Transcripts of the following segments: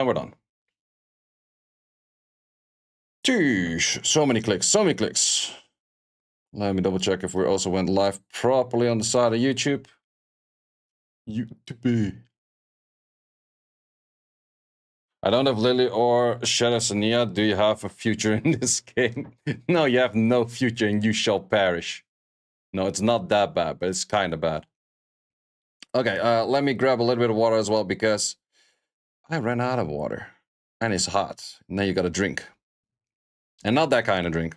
And we're done. Jeez, so many clicks, so many clicks. Let me double check if we also went live properly on the side of YouTube. YouTube. I don't have Lily or Shadow Sania. Do you have a future in this game? No, you have no future and you shall perish. No, it's not that bad, but it's kind of bad. Okay, let me grab a little bit of water as well because I ran out of water. And it's hot. Now you gotta drink. And not that kind of drink.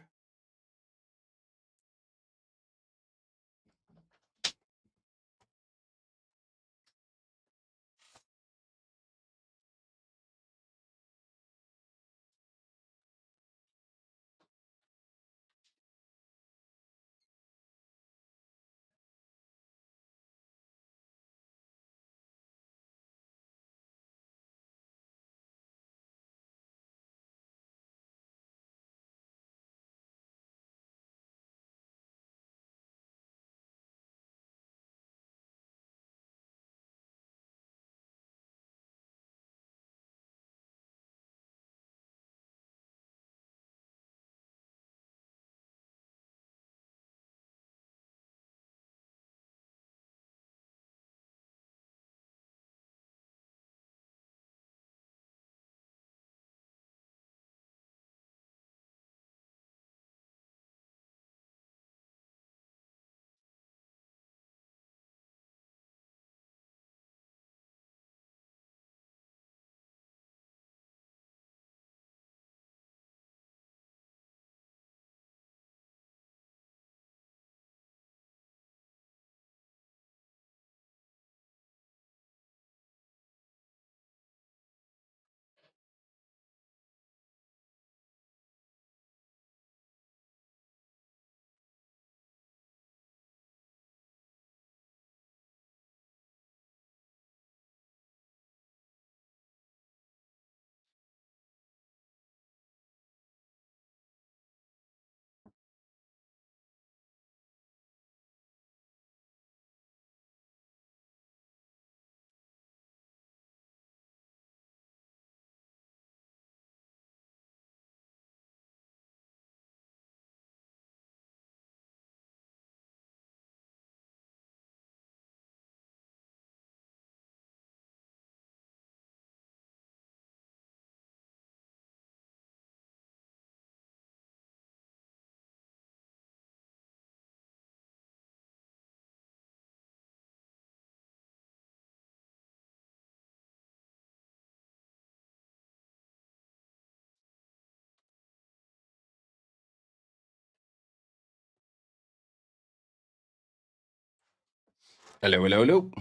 Hello, hello, hello.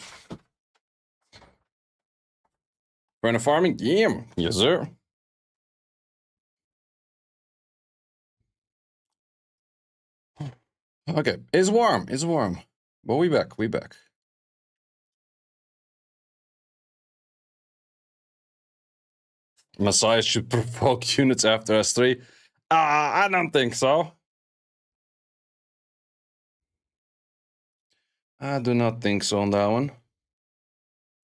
Run a farming? Yeah, yes, sir. Okay, it's warm, it's warm. But we back, we back. Messiah should provoke units after S3. I don't think so. I do not think so on that one.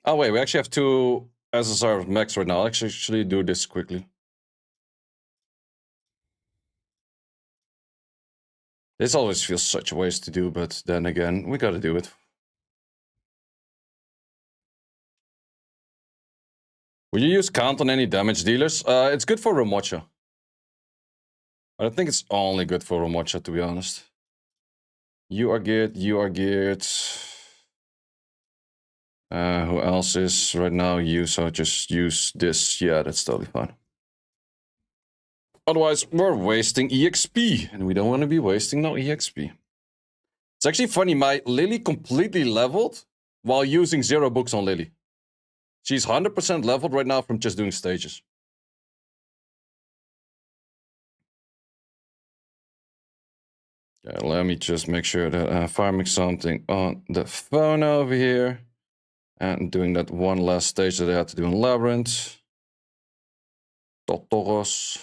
Oh wait, we actually have two SSR mechs right now. I'll actually do this quickly. This always feels such a waste to do, but then again, we gotta do it. Will you use count on any damage dealers? It's good for Romocha. But I think it's only good for Romocha, to be honest. You are good, you are good. Who else is right now? You, so just use this. Yeah, that's totally fine. Otherwise, we're wasting EXP, and we don't want to be wasting no EXP. It's actually funny, my Lily completely leveled while using 0 books on Lily. She's 100% leveled right now from just doing stages. Okay, let me just make sure that I'm farming something on the phone over here. And doing that one last stage that I had to do in Labyrinth. Totoros.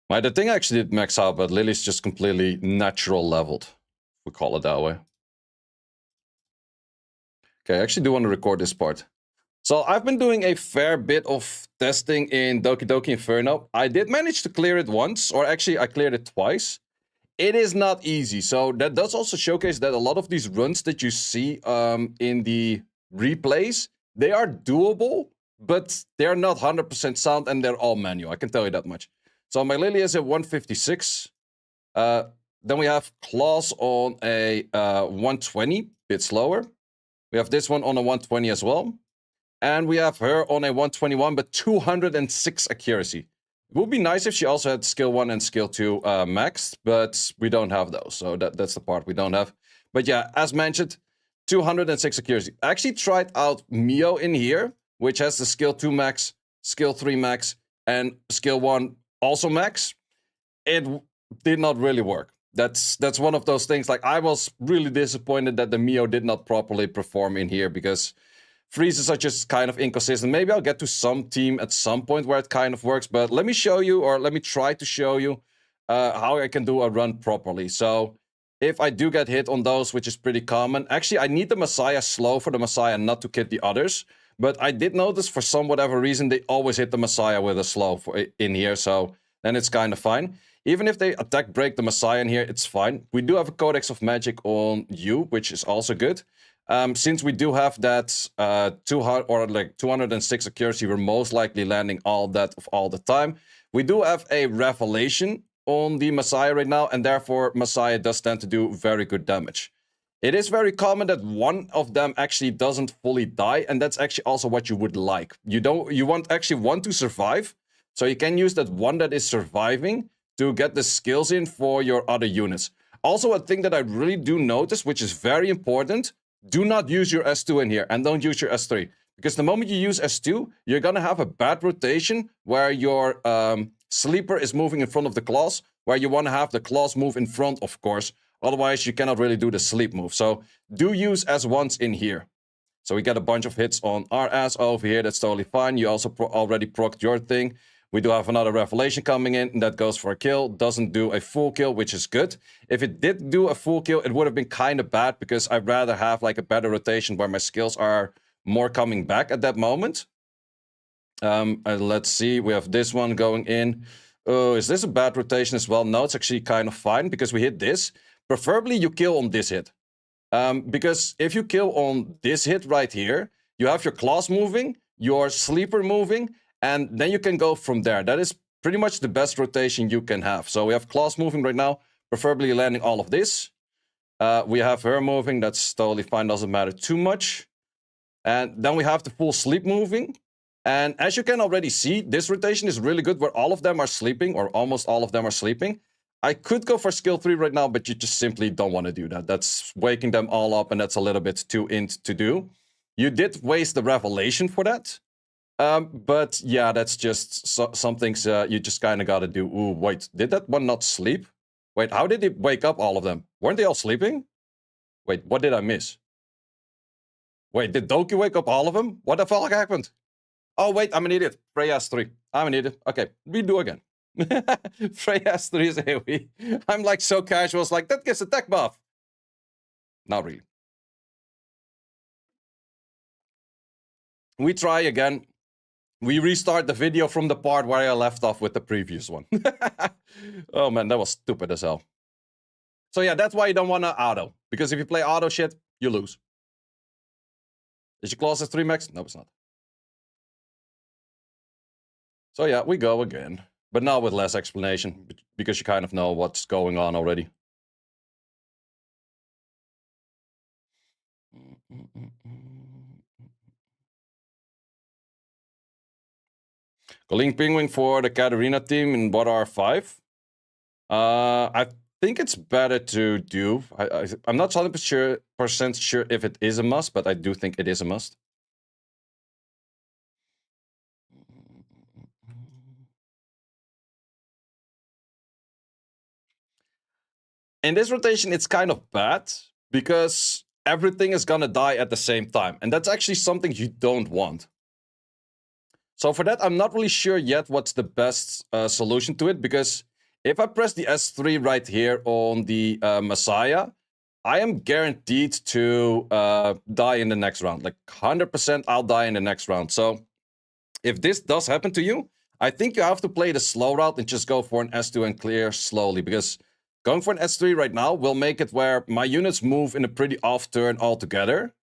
The thing I actually did max out, but Lily's just completely natural leveled. We call it that way. Okay, I actually do want to record this part. So I've been doing a fair bit of testing in Dokyoki Inferno. I did manage to clear it once, or actually I cleared it twice. It is not easy. So that does also showcase that a lot of these runs that you see in the replays, they are doable, but they're not 100% sound and they're all manual. I can tell you that much. So my Lily is at 156. Then we have Claws on a 120, bit slower. We have this one on a 120 as well. And we have her on a 121, but 206 accuracy. It would be nice if she also had skill 1 and skill 2 maxed, but we don't have those. So that's the part we don't have. But yeah, as mentioned, 206 accuracy. I actually tried out Mio in here, which has the skill 2 max, skill 3 max, and skill 1 also max. It did not really work. That's one of those things. Like, I was really disappointed that the Mio did not properly perform in here because freezes are just kind of inconsistent. Maybe I'll get to some team at some point where it kind of works, but let me show you, or let me try to show you how I can do a run properly. So if I do get hit on those, which is pretty common, actually I need the Messiah slow for the Messiah not to kit the others, but I did notice for some whatever reason they always hit the Messiah with a slow in here, so then it's kind of fine. Even if they attack break the Messiah in here, it's fine. We do have a Codex of Magic on you, which is also good. Since we do have that 206 accuracy, we're most likely landing all that all the time. We do have a Revelation on the Messiah right now, and therefore Messiah does tend to do very good damage. It is very common that one of them actually doesn't fully die, and that's actually also what you would like. You want actually one to survive, so you can use that one that is surviving to get the skills in for your other units. Also, a thing that I really do notice, which is very important, do not use your S2 in here and don't use your S3. Because the moment you use S2, you're going to have a bad rotation where your sleeper is moving in front of the claws, where you want to have the claws move in front, of course. Otherwise, you cannot really do the sleep move. So do use S1s in here. So we get a bunch of hits on our ass over here. That's totally fine. You also already procced your thing. We do have another Revelation coming in, and that goes for a kill. Doesn't do a full kill, which is good. If it did do a full kill, it would have been kind of bad, because I'd rather have like a better rotation where my skills are more coming back at that moment. Let's see, we have this one going in. Oh, is this a bad rotation as well? No, it's actually kind of fine, because we hit this. Preferably you kill on this hit. Because if you kill on this hit right here, you have your claws moving, your sleeper moving, and then you can go from there. That is pretty much the best rotation you can have. So we have claws moving right now, preferably landing all of this. We have her moving, that's totally fine, doesn't matter too much. And then we have the full sleep moving. And as you can already see, this rotation is really good where all of them are sleeping, or almost all of them are sleeping. I could go for skill 3 right now, but you just simply don't want to do that. That's waking them all up, and that's a little bit too int to do. You did waste the Revelation for that. But yeah, that's just some things you just kind of got to do. Ooh, wait, did that one not sleep? Wait, how did it wake up all of them? Weren't they all sleeping? Wait, what did I miss? Wait, did Doki wake up all of them? What the fuck happened? Oh, wait, I'm an idiot. Freya's 3. I'm an idiot. Okay, redo again. Freya's 3 is AoE. I'm like so casual, it's like, that gives a tech buff. Not really. We try again. We restart the video from the part where I left off with the previous one. Oh man, that was stupid as hell. So yeah, that's why you don't want to auto. Because if you play auto shit, you lose. Is your class 3 max? No, it's not. So yeah, we go again. But now with less explanation, because you kind of know what's going on already. Calling Penguin for the Katarina team in what R5? I think it's better to do. I'm not 100% sure if it is a must, but I do think it is a must. In this rotation, it's kind of bad, because everything is gonna die at the same time. And that's actually something you don't want. So for that, I'm not really sure yet what's the best solution to it, because if I press the S3 right here on the Messiah, I am guaranteed to die in the next round. Like 100% I'll die in the next round. So if this does happen to you, I think you have to play the slow route and just go for an S2 and clear slowly, because going for an S3 right now will make it where my units move in a pretty off turn altogether,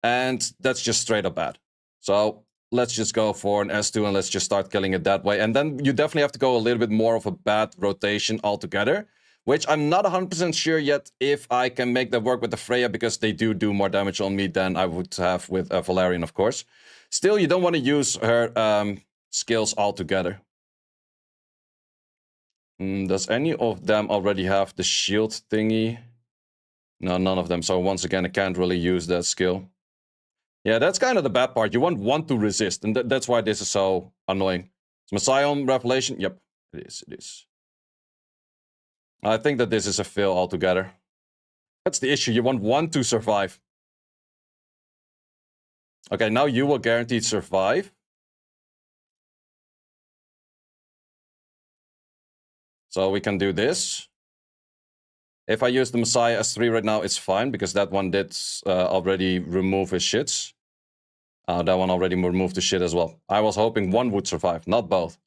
and that's just straight up bad. So let's just go for an S2 and let's just start killing it that way. And then you definitely have to go a little bit more of a bad rotation altogether, which I'm not 100% sure yet if I can make that work with the Freya, because they do more damage on me than I would have with Valerian, of course. Still, you don't want to use her skills altogether. Does any of them already have the shield thingy? No, none of them. So once again, I can't really use that skill. Yeah, that's kind of the bad part. You want one to resist, and that's why this is so annoying. Is Messiah on Revelation? Yep, it is. It is. I think that this is a fail altogether. That's the issue. You want one to survive. Okay, now you will guaranteed survive. So we can do this. If I use the Messiah S3 right now, it's fine, because that one did already remove his shits. That one already removed the shit as well. I was hoping one would survive, not both.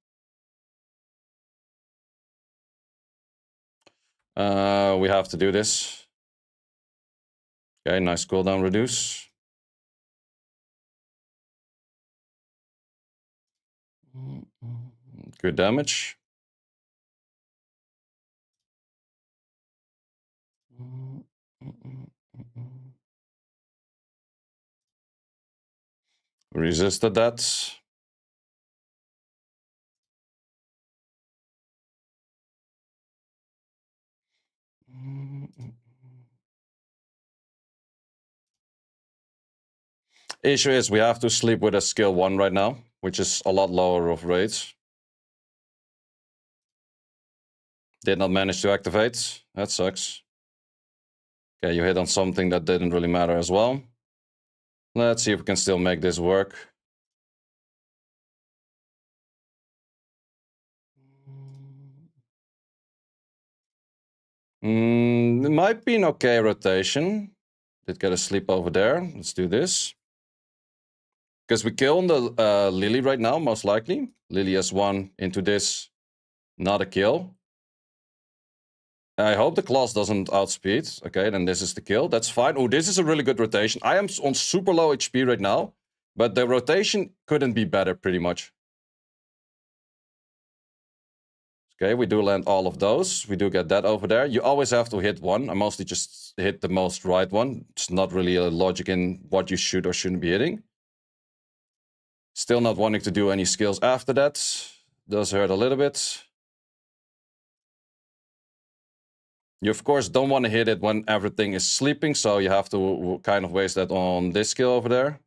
We have to do this. Okay, nice cooldown reduce. Good damage. Resisted that. Issue is we have to sleep with a skill 1 right now, which is a lot lower of rates. Did not manage to activate. That sucks. Okay, you hit on something that didn't really matter as well. Let's see if we can still make this work. It might be an okay rotation. Did get a sleep over there. Let's do this. Because we kill the Lily right now, most likely. Lily S1 into this. Not a kill. I hope the class doesn't outspeed. Okay, then this is the kill. That's fine. Oh, this is a really good rotation. I am on super low HP right now, but the rotation couldn't be better, pretty much. Okay, we do land all of those. We do get that over there. You always have to hit one. I mostly just hit the most right one. It's not really a logic in what you should or shouldn't be hitting. Still not wanting to do any skills after that. Does hurt a little bit. You, of course, don't want to hit it when everything is sleeping, so you have to kind of waste that on this skill over there.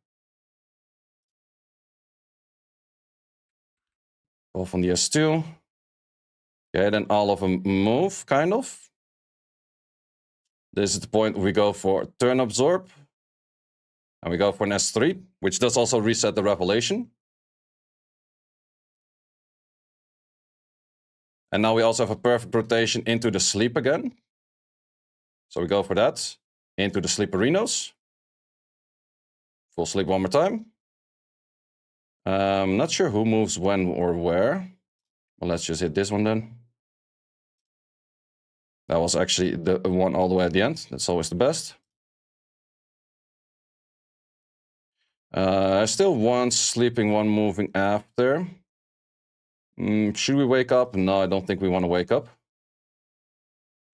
Off on the S2. Okay, then all of them move, kind of. This is the point we go for turn absorb. And we go for an S3, which does also reset the revelation. And now we also have a perfect rotation into the sleep again. So we go for that. Into the sleeperinos. Full sleep one more time. Not sure who moves when or where. Well, let's just hit this one then. That was actually the one all the way at the end. That's always the best. I still want sleeping one moving after. Should we wake up? No, I don't think we want to wake up.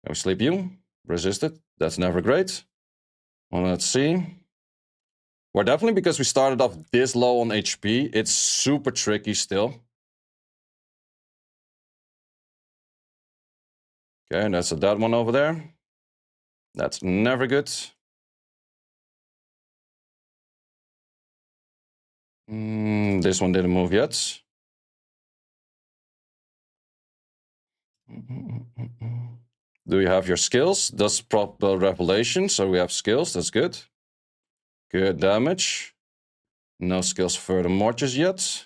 Can we sleep you? Resist it. That's never great. Well, let's see. Well, definitely because we started off this low on HP, it's super tricky still. Okay, and that's a dead one over there. That's never good. This one didn't move yet. Do you have your skills? Does proper revelation, so we have skills, that's good. Good damage. No skills furthermore just yet.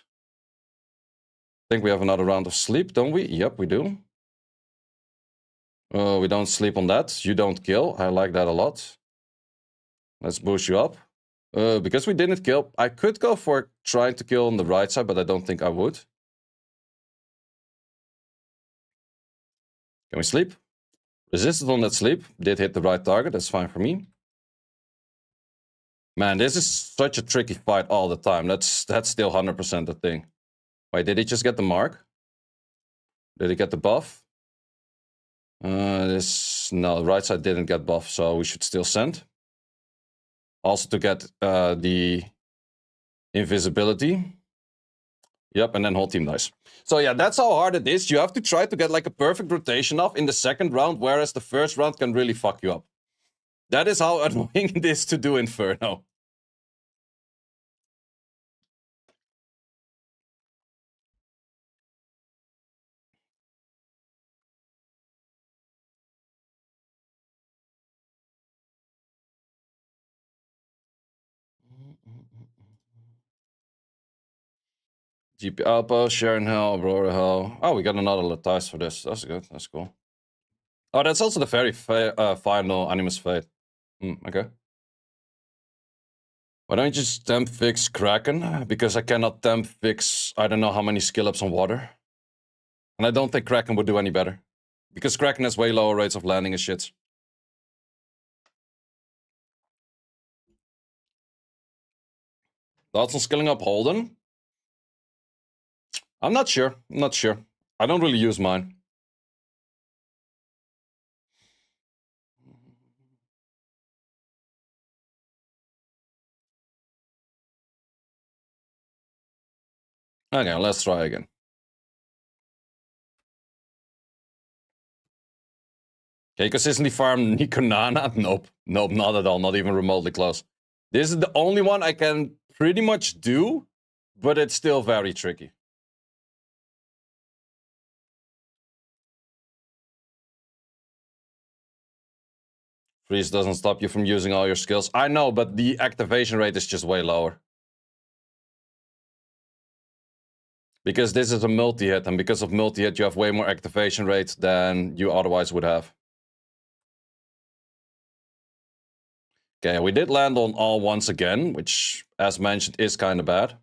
I think we have another round of sleep, don't we? Yep, we do. We don't sleep on that. You don't kill. I like that a lot. Let's boost you up. Because we didn't kill, I could go for trying to kill on the right side, but I don't think I would. Can we sleep? Resisted on that sleep. Did hit the right target. That's fine for me. Man, this is such a tricky fight all the time. That's still 100% the thing. Wait, did he just get the mark? Did he get the buff? No, the right side didn't get buff, so we should still send. Also to get the invisibility. Yep, and then whole team dies. So yeah, that's how hard it is. You have to try to get like a perfect rotation off in the second round, whereas the first round can really fuck you up. That is how annoying it is to do Inferno. GP Alpo, Sharon Hell, Aurora Hell. Oh, we got another Latice for this. That's good. That's cool. Oh, that's also the very final Animus Fate. Okay. Why don't you just temp fix Kraken? Because I cannot temp fix I don't know how many skill ups on water. And I don't think Kraken would do any better. Because Kraken has way lower rates of landing and shit. Thoughts on skilling up Holden? I'm not sure. I'm not sure. I don't really use mine. Okay, let's try again. Can you consistently farm Nikonana? Nope. Nope, not at all. Not even remotely close. This is the only one I can pretty much do, but it's still very tricky. Freeze doesn't stop you from using all your skills. I know, but the activation rate is just way lower. Because this is a multi-hit, and because of multi-hit, you have way more activation rate than you otherwise would have. Okay, we did land on all once again, which, as mentioned, is kind of bad.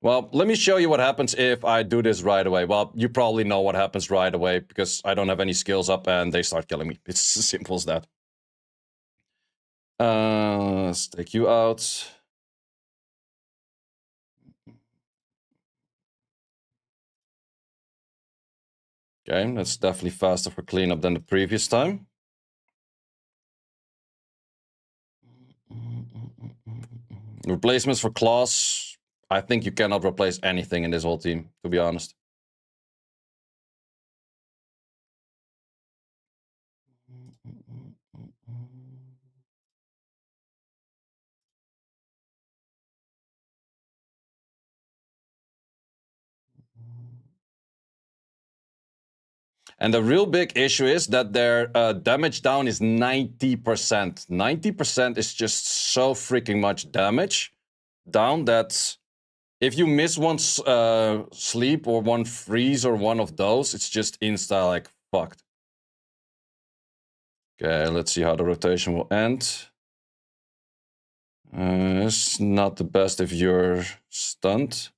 Well, let me show you what happens if I do this right away. Well, you probably know what happens right away, because I don't have any skills up and they start killing me. It's as simple as that. Let's take you out. Okay, that's definitely faster for cleanup than the previous time. Replacements for claws. I think you cannot replace anything in this whole team, to be honest. And the real big issue is that their damage down is 90%. 90% is just so freaking much damage down that if you miss one sleep or one freeze or one of those, it's just insta like fucked. Okay, let's see how the rotation will end. It's not the best if you're stunned.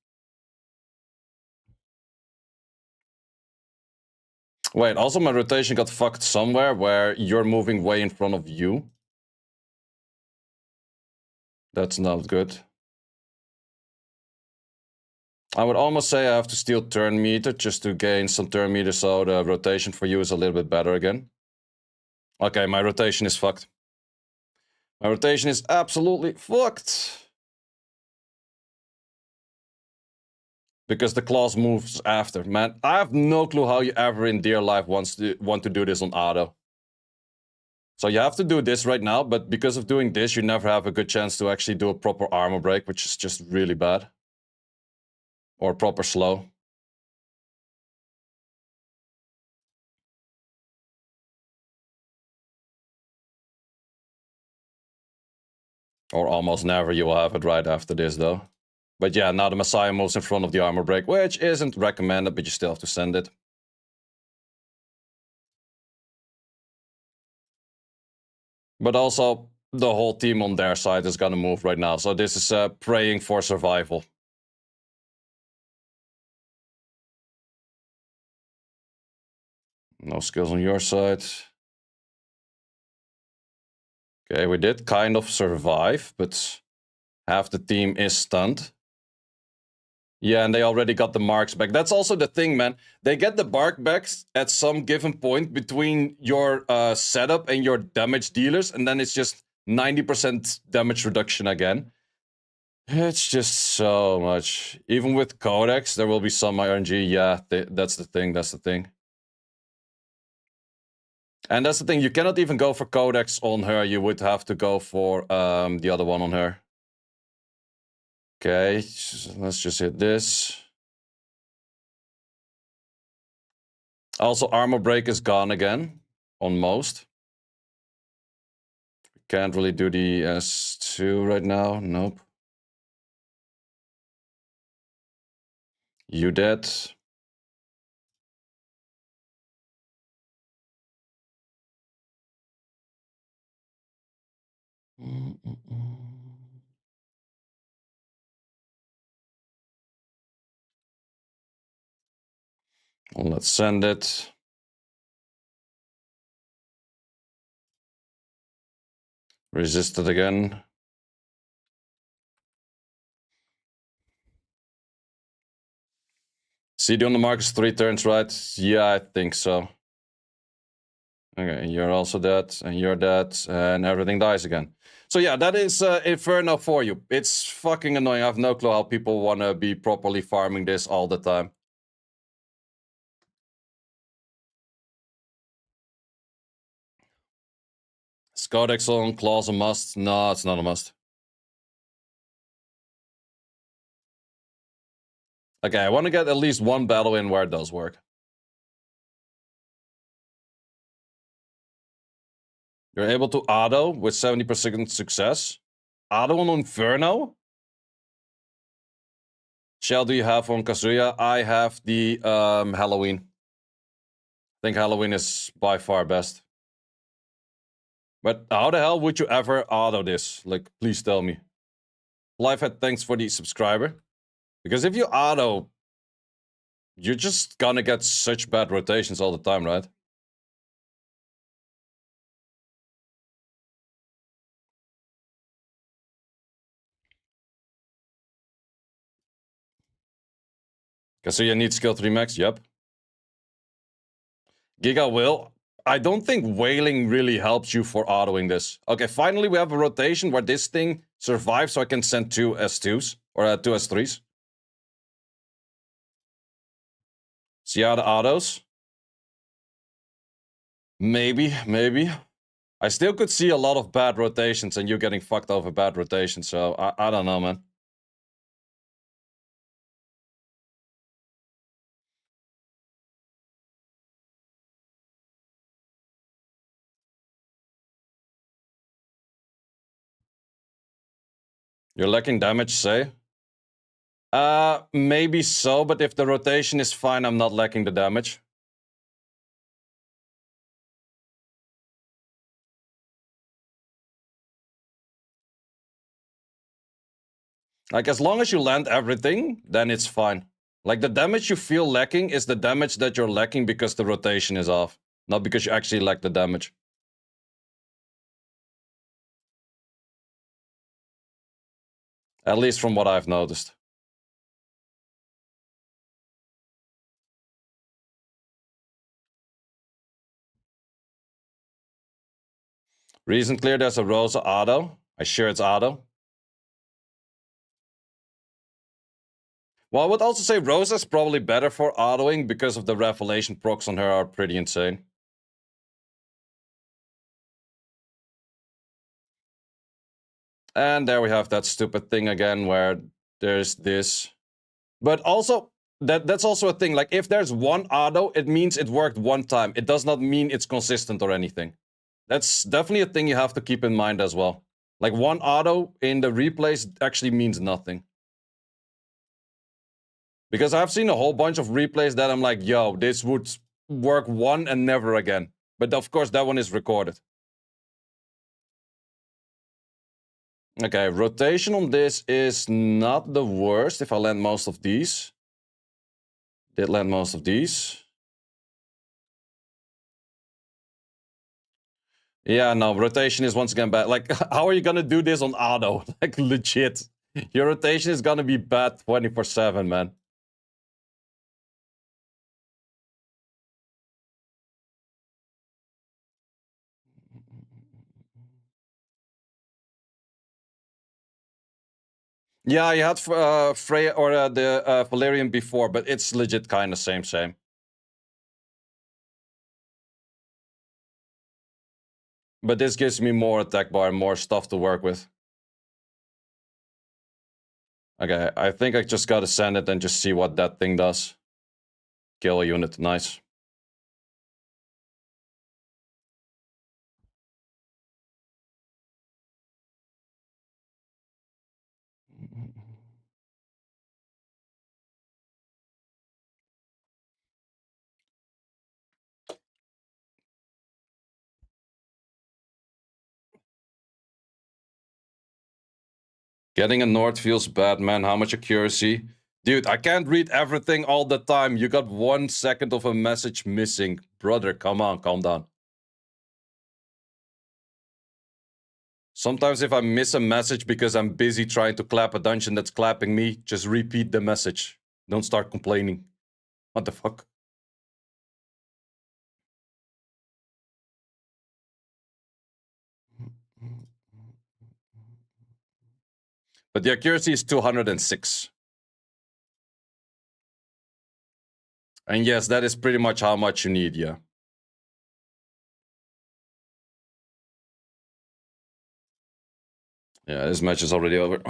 Wait, also my rotation got fucked somewhere where you're moving way in front of you. That's not good. I would almost say I have to steal turn meter just to gain some turn meter so the rotation for you is a little bit better again. Okay, my rotation is fucked. My rotation is absolutely fucked. Because the claws moves after. Man, I have no clue how you ever in dear life want to do this on auto. So you have to do this right now, but because of doing this, you never have a good chance to actually do a proper armor break, which is just really bad. Or proper slow. Or almost never you will have it right after this, though. But yeah, now the Messiah moves in front of the armor break, which isn't recommended, but you still have to send it. But also, the whole team on their side is gonna move right now, so this is praying for survival. No skills on your side. Okay, we did kind of survive, but half the team is stunned. Yeah, and they already got the marks back. That's also the thing, man. They get the mark backs at some given point between your setup and your damage dealers, and then it's just 90% damage reduction again. It's just so much. Even with Codex, there will be some RNG. Yeah, that's the thing. That's the thing. And that's the thing. You cannot even go for Codex on her. You would have to go for the other one on her. Okay, let's just hit this. Also, armor break is gone again on most. Can't really do the S2 right now. Nope. You dead. Well, let's send it. Resist it again. CD on the mark is 3 turns, right? Yeah, I think so. Okay, you're also dead, and you're dead, and everything dies again. So yeah, that is Inferno for you. It's fucking annoying. I have no clue how people want to be properly farming this all the time. Is Codex on Claws a must? No, it's not a must. Okay, I want to get at least one battle in where it does work. You're able to auto with 70% success. Auto on Inferno? Shell do you have on Kazuya? I have the Halloween. I think Halloween is by far best. But how the hell would you ever auto this? Like, please tell me. Lifehead, thanks for the subscriber. Because if you auto, you're just gonna get such bad rotations all the time, right? Kazuya needs skill 3 max, yep. Giga will. I don't think wailing really helps you for autoing this. Okay, finally we have a rotation where this thing survives so I can send 2 S2s, or 2 S3s. See how the autos? Maybe, maybe. I still could see a lot of bad rotations and you getting fucked over bad rotations, so I don't know, man. You're lacking damage, say? Maybe so, but if the rotation is fine, I'm not lacking the damage. Like, as long as you land everything, then it's fine. Like, the damage you feel lacking is the damage that you're lacking because the rotation is off, not because you actually lack the damage. At least from what I've noticed. Reason clear, there's a Rosa auto. I sure it's auto. Well, I would also say Rosa's probably better for autoing because of the revelation procs on her are pretty insane. And there we have that stupid thing again where there's this. But also, that's also a thing. Like, if there's one auto, it means it worked one time. It does not mean it's consistent or anything. That's definitely a thing you have to keep in mind as well. Like, one auto in the replays actually means nothing. Because I've seen a whole bunch of replays that I'm like, yo, this would work one and never again. But of course, that one is recorded. Okay, rotation on this is not the worst if I land most of these. Did land most of these. Yeah, no, rotation is once again bad. Like, how are you gonna do this on auto? Like, legit. Your rotation is gonna be bad 24/7, man. Yeah, you had Freya or the Valerian before, but it's legit kind of same. But this gives me more attack bar and more stuff to work with. Okay, I think I just gotta send it and just see what that thing does. Kill a unit, nice. Getting a Nord feels bad, man. How much accuracy? Dude, I can't read everything all the time. You got 1 second of a message missing. Brother, come on, calm down. Sometimes if I miss a message because I'm busy trying to clap a dungeon that's clapping me, just repeat the message. Don't start complaining. What the fuck? But the accuracy is 206. And yes, that is pretty much how much you need, yeah. Yeah, this match is already over.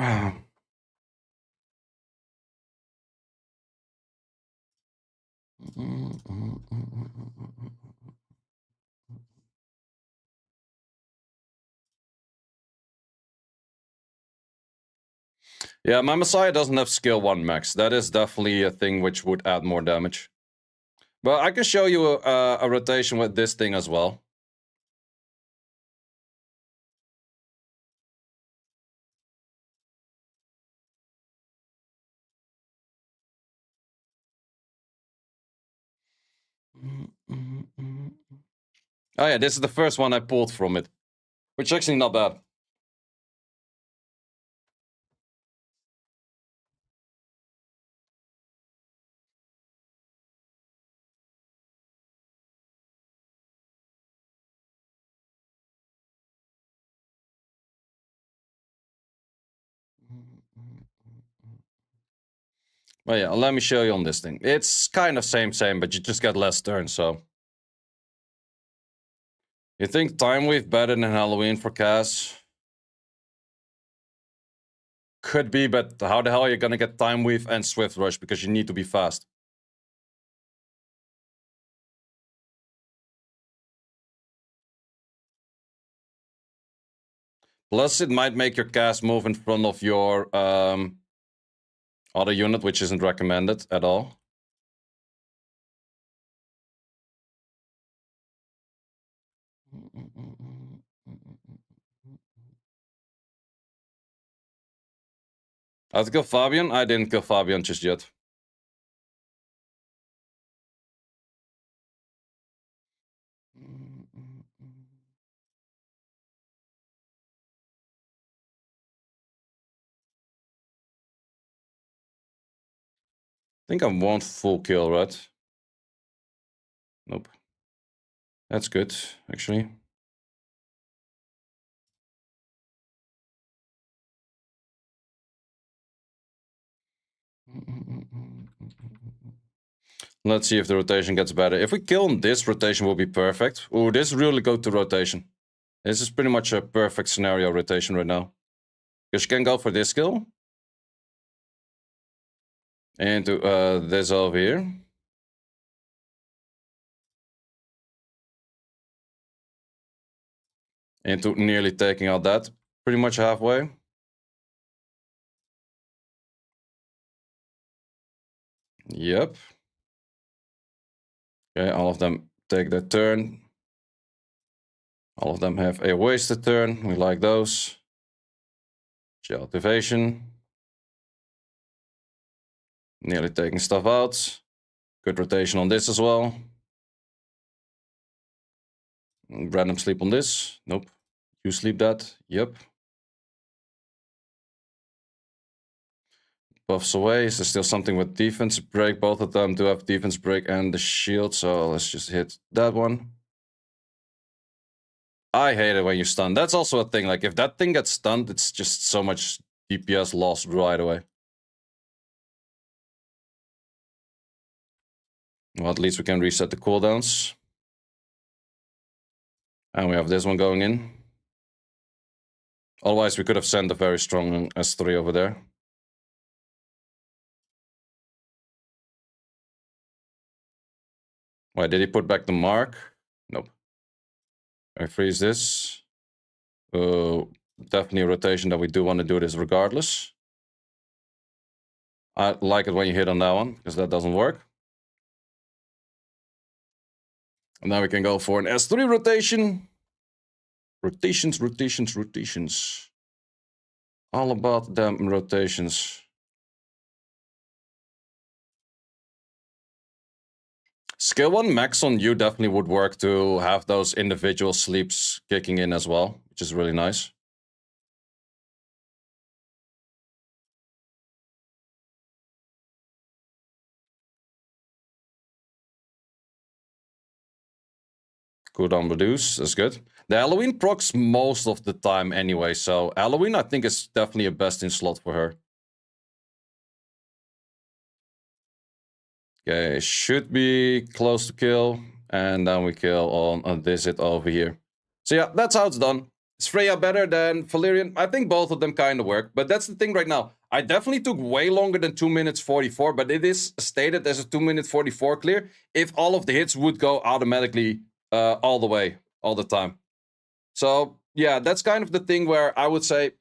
Yeah, my Messiah doesn't have skill 1 max. That is definitely a thing which would add more damage. But I can show you a rotation with this thing as well. Oh yeah, this is the first one I pulled from it. Which is actually not bad. Oh yeah, let me show you on this thing. It's kind of same, but you just get less turns, so. You think Time Wave better than Halloween for Cass? Could be, but how the hell are you gonna get Time Weave and Swift Rush? Because you need to be fast. Plus, it might make your cast move in front of your other unit, which isn't recommended at all. I have to kill Fabian? I didn't kill Fabian just yet. I think I won't full kill, right? Nope. That's good, actually. Let's see if the rotation gets better. If we kill him, this rotation will be perfect. Ooh, this really go to rotation. This is pretty much a perfect scenario rotation right now. Because you can go for this skill. Into this over here. Into nearly taking out that. Pretty much halfway. Yep. Okay, all of them take their turn. All of them have a wasted turn. We like those. Gel activation. Nearly taking stuff out. Good rotation on this as well. Random sleep on this. Nope. You sleep that. Yep. Buffs away. Is there still something with defense break? Both of them do have defense break and the shield, so let's just hit that one. I hate it when you stun. That's also a thing. Like, if that thing gets stunned, it's just so much DPS lost right away. Well, at least we can reset the cooldowns. And we have this one going in. Otherwise, we could have sent a very strong S3 over there. Why, did he put back the mark? Nope. I freeze this. Definitely a rotation that we do want to do this regardless. I like it when you hit on that one, because that doesn't work. And now we can go for an S3 rotation. Rotations, rotations, rotations. All about them rotations. Skill 1 max on you definitely would work to have those individual sleeps kicking in as well, which is really nice. Cooldown reduce, that's good. The Halloween procs most of the time anyway, so Halloween I think is definitely a best in slot for her. Okay, should be close to kill, and then we kill on this hit over here. So yeah, that's how it's done. Is Freya better than Valerian? I think both of them kind of work, but that's the thing right now. I definitely took way longer than 2 minutes 44, but it is stated as a 2 minute 44 clear if all of the hits would go automatically all the way, all the time. So yeah, that's kind of the thing where I would say,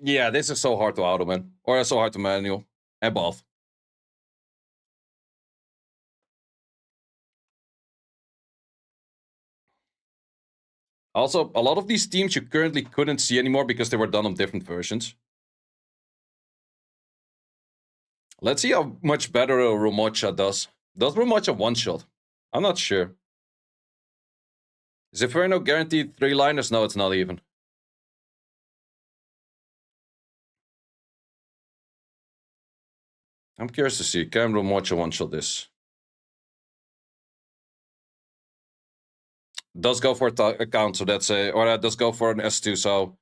yeah, this is so hard to auto, man, or so hard to manual, and both. Also, a lot of these teams you currently couldn't see anymore because they were done on different versions. Let's see how much better Romocha does. Does Romocha one-shot? I'm not sure. Is Inferno guaranteed 3-liners? No, it's not even. I'm curious to see. Can Romocha one-shot this? Does go for a count, so that's a... Or does go for an S2, so...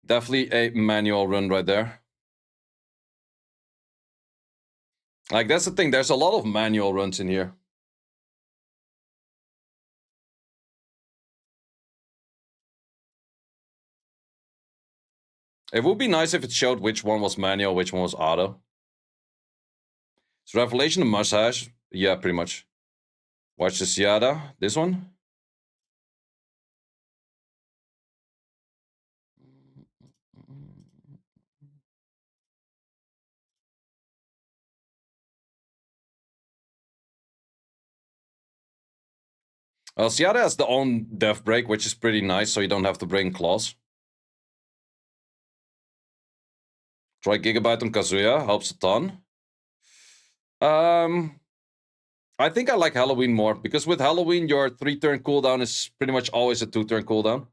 Definitely a manual run right there. Like, that's the thing. There's a lot of manual runs in here. It would be nice if it showed which one was manual, which one was auto. So Revelation and Massage. Yeah, pretty much. Watch the Siada. This one. Siada has the own death break, which is pretty nice, so you don't have to bring claws. Try Gigabyte on Kazuya, helps a ton. I think I like Halloween more, because with Halloween, your 3-turn cooldown is pretty much always a 2-turn cooldown.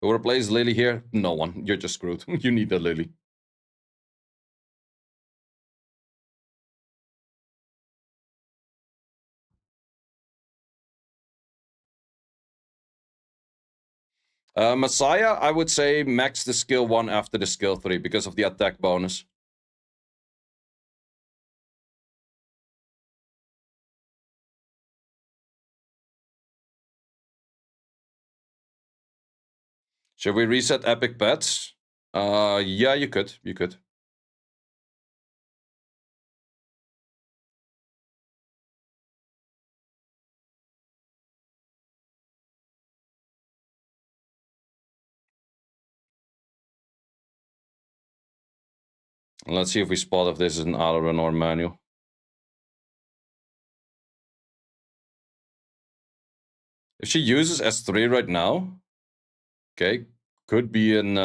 Who replaces Lily here? No one. You're just screwed. You need a Lily. Messiah, I would say max the skill 1 after the skill 3 because of the attack bonus. Should we reset epic pets? Yeah, you could. You could. Let's see if we spot if this is an auto run or manual. If she uses S3 right now, okay, could be an...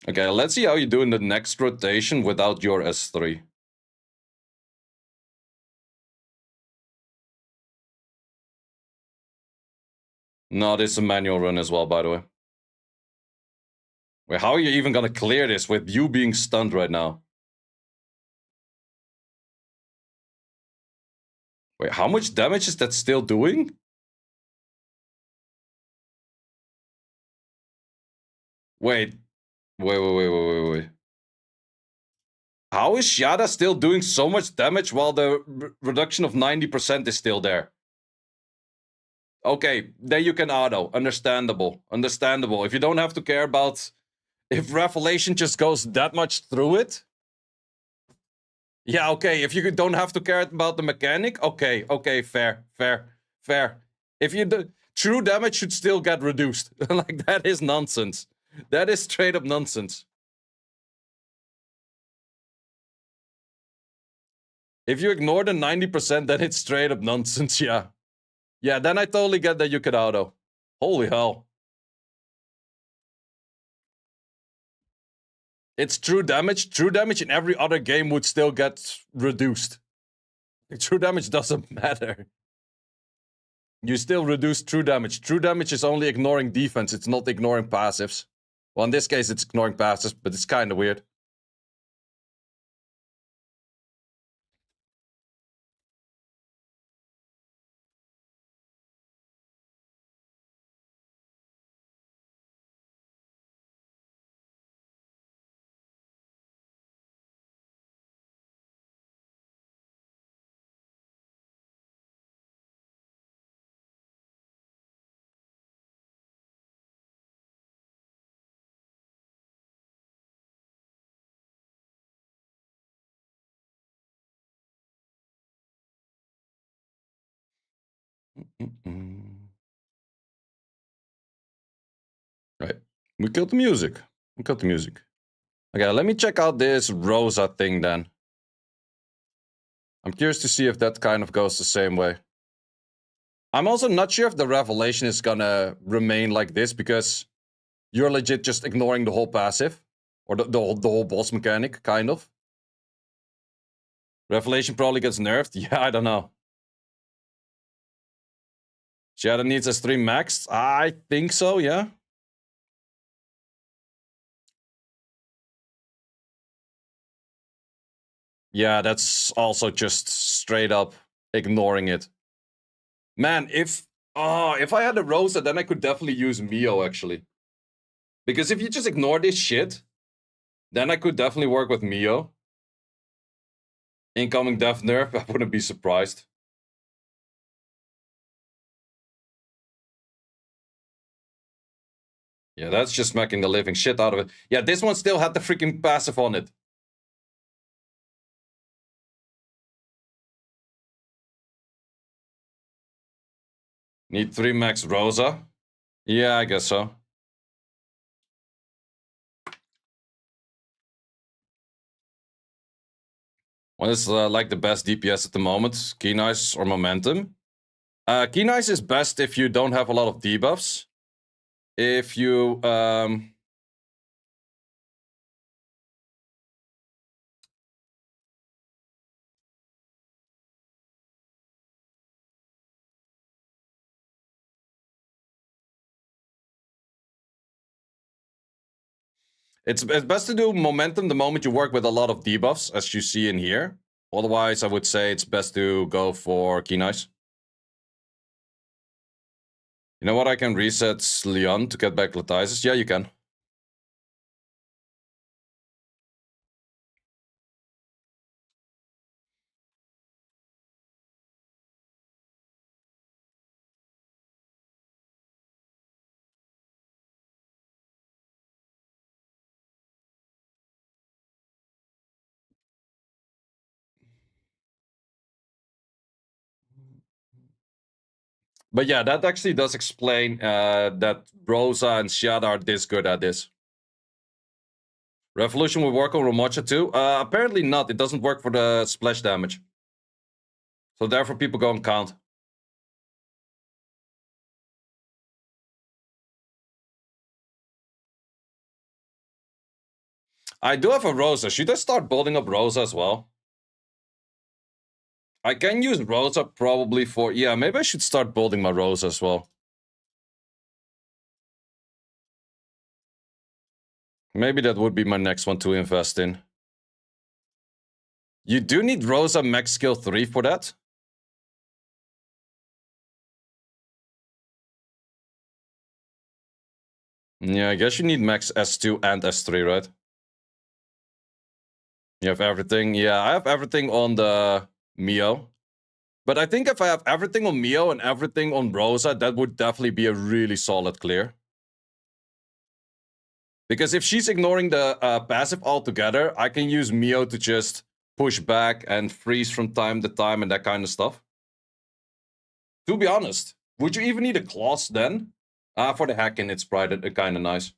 Okay, let's see how you do in the next rotation without your S3. No, this is a manual run as well, by the way. Wait, how are you even gonna clear this with you being stunned right now? Wait, how much damage is that still doing? Wait. Wait. How is Shiada still doing so much damage while the reduction of 90% is still there? Okay, then you can auto. Understandable. Understandable. If you don't have to care about... If Revelation just goes that much through it... Yeah, okay. If you don't have to care about the mechanic, okay, fair. If you do... True damage should still get reduced. Like, that is nonsense. That is straight up nonsense. If you ignore the 90%, then it's straight up nonsense, yeah. Yeah, then I totally get that you could auto. Holy hell. It's true damage. True damage in every other game would still get reduced. True damage doesn't matter. You still reduce true damage. True damage is only ignoring defense. It's not ignoring passives. Well, in this case, it's ignoring passives, but it's kind of weird. Right. We killed the music. Okay, let me check out this Rosa thing then. I'm curious to see if that kind of goes the same way. I'm also not sure if the Revelation is gonna remain like this, because you're legit just ignoring the whole passive. Or the whole boss mechanic, kind of. Revelation probably gets nerfed? Yeah, I don't know. Shadow needs S3 maxed? I think so, yeah. Yeah, that's also just straight up ignoring it. Man, if I had a Rosa, then I could definitely use Mio, actually. Because if you just ignore this shit, then I could definitely work with Mio. Incoming death nerf, I wouldn't be surprised. Yeah, that's just smacking the living shit out of it. Yeah, this one still had the freaking passive on it. Need 3 max Rosa? Yeah, I guess so. What is like the best DPS at the moment? Keen Eyes or Momentum? Keen Eyes is best if you don't have a lot of debuffs. If you... It's best to do Momentum the moment you work with a lot of debuffs, as you see in here. Otherwise, I would say it's best to go for Keen Eyes. You know what? I can reset Leon to get back Latisis. Yeah, you can. But yeah, that actually does explain that Rosa and Shiada are this good at this. Revolution will work on Romocha too? Apparently not. It doesn't work for the splash damage. So therefore people go and count. I do have a Rosa. Should I start building up Rosa as well? I can use Rosa probably for... Yeah, maybe I should start building my Rosa as well. Maybe that would be my next one to invest in. You do need Rosa max skill 3 for that? Yeah, I guess you need max S2 and S3, right? You have everything. Yeah, I have everything on the Mio. But I think if I have everything on Mio and everything on Rosa, that would definitely be a really solid clear. Because if she's ignoring the passive altogether, I can use Mio to just push back and freeze from time to time and that kind of stuff. To be honest, would you even need a clause then? For the hacking, it's probably kind of nice.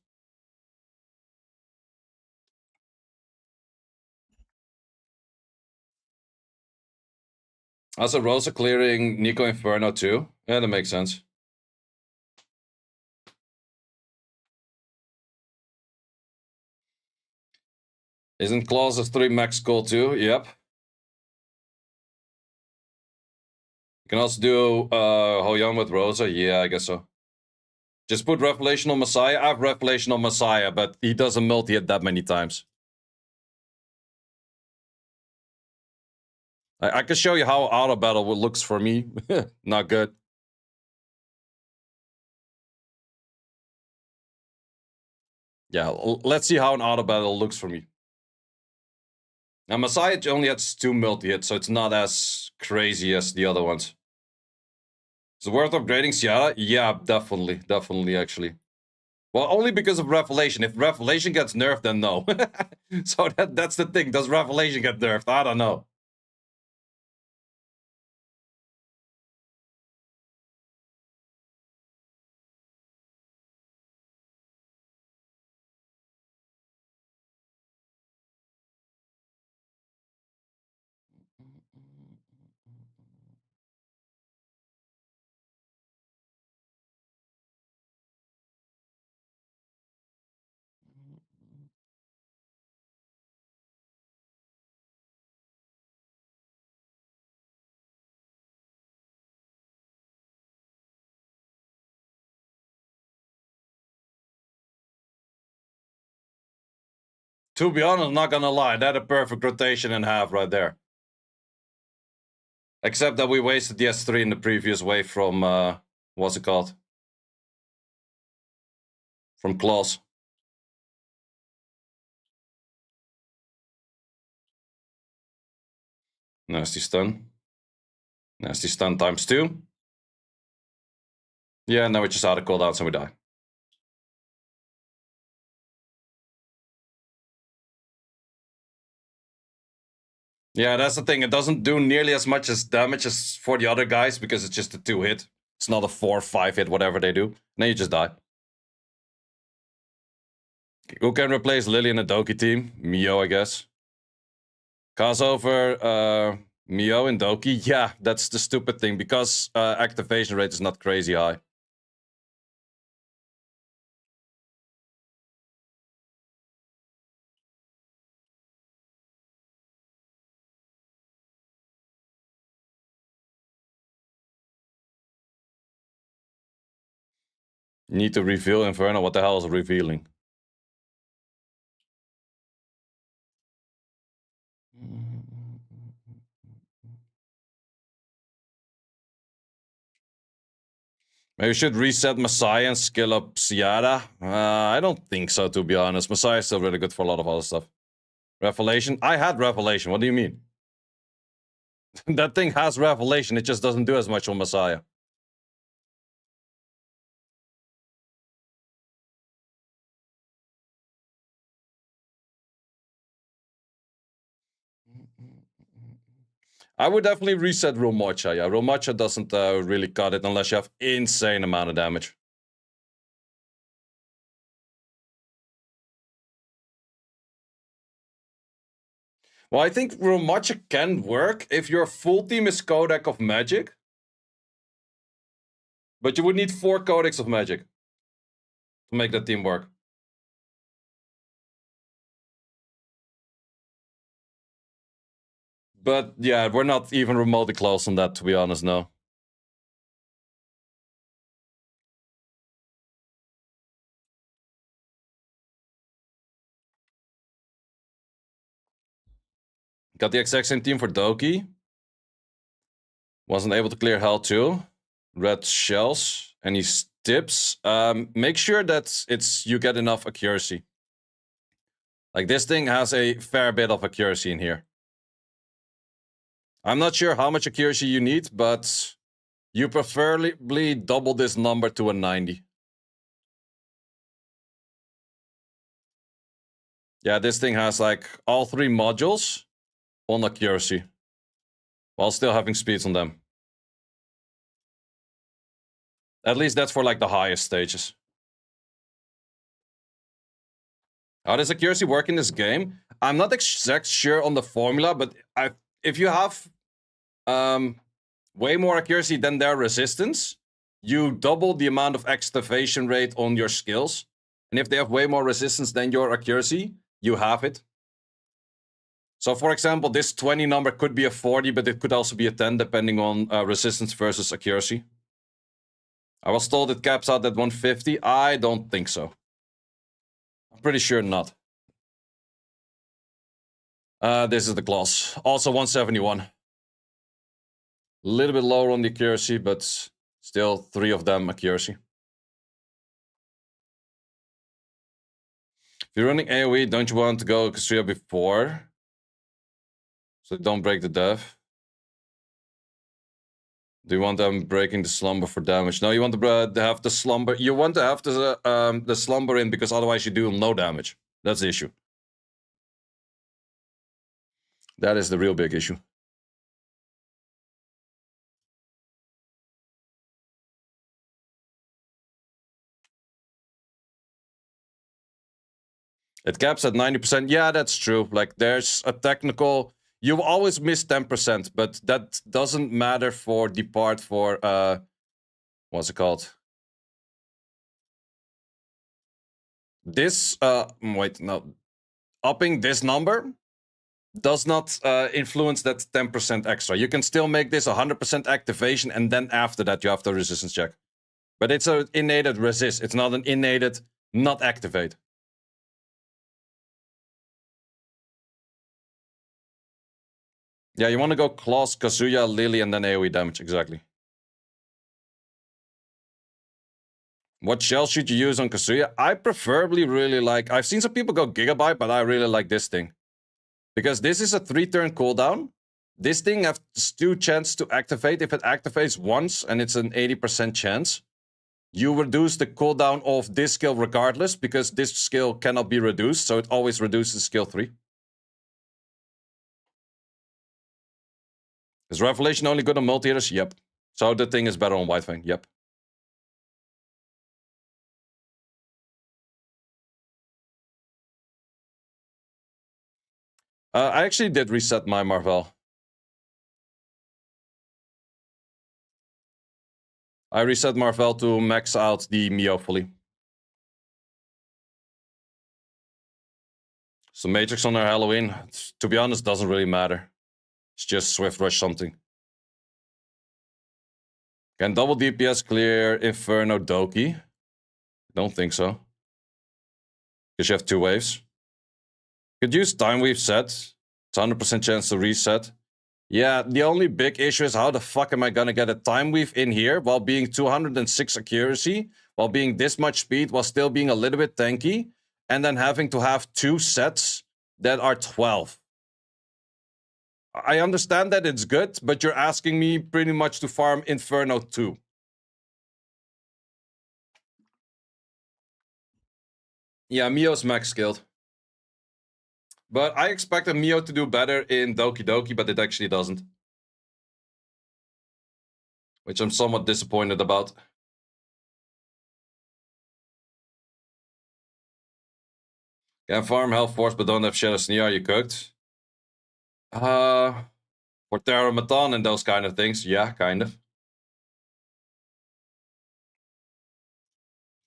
Also, Rosa clearing Nico Inferno too. Yeah, that makes sense. Isn't clause 3 max goal too? Yep. You can also do Hoyan with Rosa. Yeah, I guess so. Just put Revelation on Messiah. I have Revelation on Messiah, but he doesn't multi-hit that many times. I can show you how auto battle looks for me. Not good. Yeah, let's see how an auto battle looks for me. Now, Messiah only has 2 multi-hits, so it's not as crazy as the other ones. Is it worth upgrading Ciara? Yeah, definitely. Definitely, actually. Well, only because of Revelation. If Revelation gets nerfed, then no. So that's the thing. Does Revelation get nerfed? I don't know. To be honest, I'm not gonna lie, that a perfect rotation and half right there. Except that we wasted the S3 in the previous wave from, what's it called? From Klaus. Nasty stun. Nasty stun times 2. Yeah, now we just out of cooldown, so we die. Yeah, that's the thing. It doesn't do nearly as much as damage as for the other guys because it's just a 2-hit. It's not a 4-5 hit, whatever they do. Then you just die. Who can replace Lily in a Doki team? Mio, I guess. Cause over Mio and Doki? Yeah, that's the stupid thing because activation rate is not crazy high. You need to reveal Inferno. What the hell is revealing? Maybe we should reset Messiah and skill up Ciara. I don't think so, to be honest. Messiah is still really good for a lot of other stuff. Revelation? I had Revelation. What do you mean? That thing has Revelation. It just doesn't do as much on Messiah. I would definitely reset Romocha. Yeah, Romocha doesn't really cut it unless you have insane amount of damage. Well, I think real magic can work if your full team is Codex of Magic. But you would need 4 Codex of Magic to make that team work. But yeah, we're not even remotely close on that, to be honest, no. Got the exact same team for Doki. Wasn't able to clear Hell too. Red shells. Any tips? Make sure that you get enough accuracy. Like, this thing has a fair bit of accuracy in here. I'm not sure how much accuracy you need, but you preferably double this number to a 90. Yeah, this thing has like all 3 modules on accuracy, while still having speeds on them. At least that's for like the highest stages. How does accuracy work in this game? I'm not exact sure on the formula, but if you have way more accuracy than their resistance, you double the amount of activation rate on your skills. And if they have way more resistance than your accuracy, you have it. So, for example, this 20 number could be a 40, but it could also be a 10, depending on resistance versus accuracy. I was told it caps out at 150. I don't think so. I'm pretty sure not. This is the class. Also 171. A little bit lower on the accuracy, but still 3 of them accuracy. If you're running AoE, don't you want to go Kasuya before? So don't break the death. Do you want them breaking the slumber for damage? No, you want to have the slumber. You want to have the slumber in, because otherwise you do no damage. That's the issue. That is the real big issue. It caps at 90%. Yeah, that's true. Like, there's a technical... You always miss 10%, but that doesn't matter for the part for... what's it called? This... wait, no. Upping this number does not influence that 10% extra. You can still make this 100% activation, and then after that you have the resistance check. But it's an innated resist. It's not an innated not activate. Yeah, you want to go Claws, Kazuya, Lily, and then AoE damage. Exactly. What shell should you use on Kazuya? I preferably really like... I've seen some people go Gigabyte, but I really like this thing. Because this is a 3-turn cooldown. This thing has 2 chances to activate. If it activates once, and it's an 80% chance, you reduce the cooldown of this skill regardless, because this skill cannot be reduced, so it always reduces skill 3. Is Revelation only good on multi-hitters? Yep. So the thing is better on White Fang? Yep. I actually did reset my Marvel. I reset Marvel to max out the Mio fully. So Matrix on our Halloween, to be honest, doesn't really matter. It's just Swift Rush something. Can double DPS clear Inferno Doki? Don't think so. Because you have 2 waves. Could use Time Weave set. It's 100% chance to reset. Yeah, the only big issue is how the fuck am I gonna get a Time Weave in here while being 206 accuracy, while being this much speed, while still being a little bit tanky, and then having to have 2 sets that are 12. I understand that it's good, but you're asking me pretty much to farm Inferno 2. Yeah, Mio's max skilled. But I expected Mio to do better in Doki Doki, but it actually doesn't. Which I'm somewhat disappointed about. Can farm Health Force, but don't have Shadow Sneer. Are you cooked? For Terramaton and those kind of things, yeah, kind of.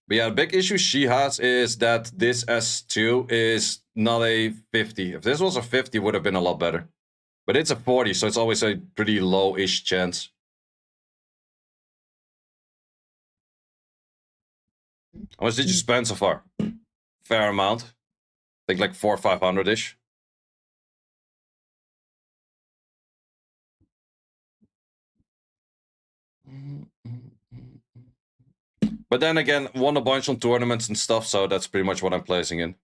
But yeah, the big issue she has is that this S2 is not a 50. If this was a 50, it would have been a lot better. But it's a 40, so it's always a pretty low-ish chance. How much did you spend so far? Fair amount. I think like 400 or 500-ish. But then again, won a bunch on tournaments and stuff, so that's pretty much what I'm placing in.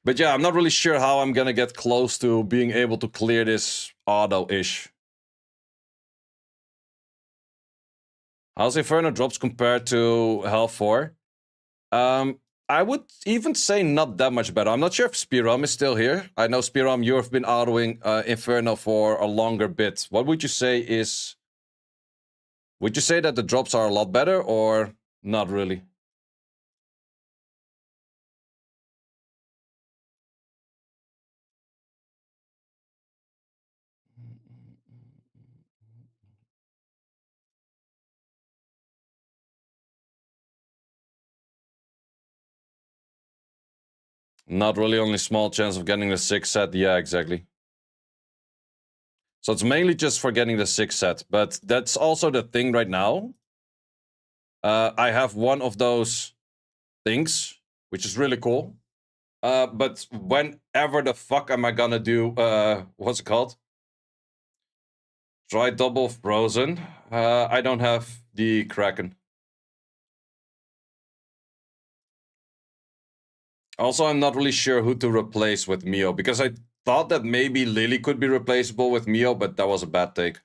But yeah, I'm not really sure how I'm gonna get close to being able to clear this auto-ish. How's Inferno drops compared to Hell 4? I would even say not that much better. I'm not sure if Spiram is still here. I know Spiram, you've been autoing Inferno for a longer bit. What would you say is... Would you say that the drops are a lot better or not really? Not really, only small chance of getting the 6 set. Yeah, exactly. So it's mainly just for getting the 6 set, but that's also the thing right now. I have one of those things, which is really cool. But whenever the fuck am I gonna do, what's it called? Try double frozen. I don't have the Kraken. Also, I'm not really sure who to replace with Mio, because I thought that maybe Lily could be replaceable with Mio, but that was a bad take.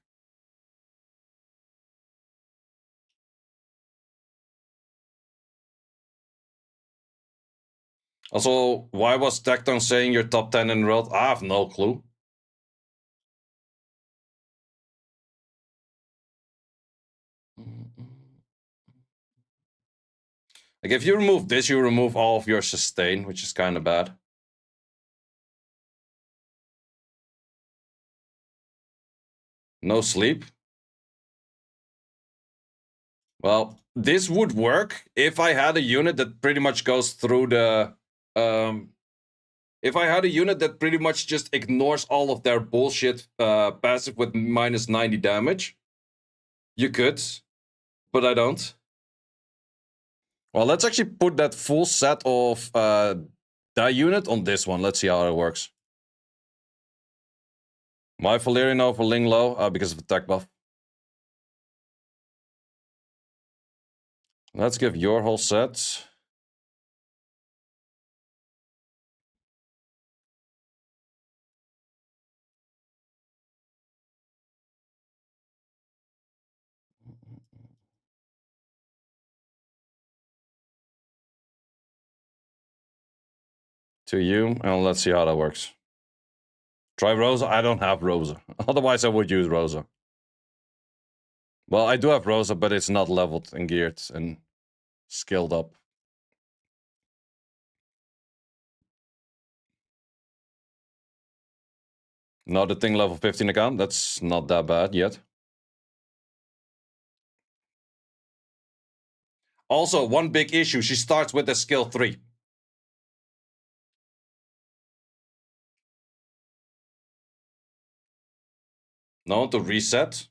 Also, why was Tecton saying you're top 10 in the world? I have no clue. Like, if you remove this, you remove all of your sustain, which is kind of bad. No sleep. Well, this would work if I had a unit that pretty much goes through the... if I had a unit that pretty much just ignores all of their bullshit passive with minus 90 damage. You could, but I don't. Well, let's actually put that full set of that unit on this one. Let's see how it works. My Valerian over Linglo because of attack buff. Let's give your whole set. To you, and let's see how that works. Try Rosa. I don't have Rosa. Otherwise, I would use Rosa. Well, I do have Rosa, but it's not leveled and geared and skilled up. No, the thing level 15 account. That's not that bad yet. Also, one big issue. She starts with a skill 3. No, to reset.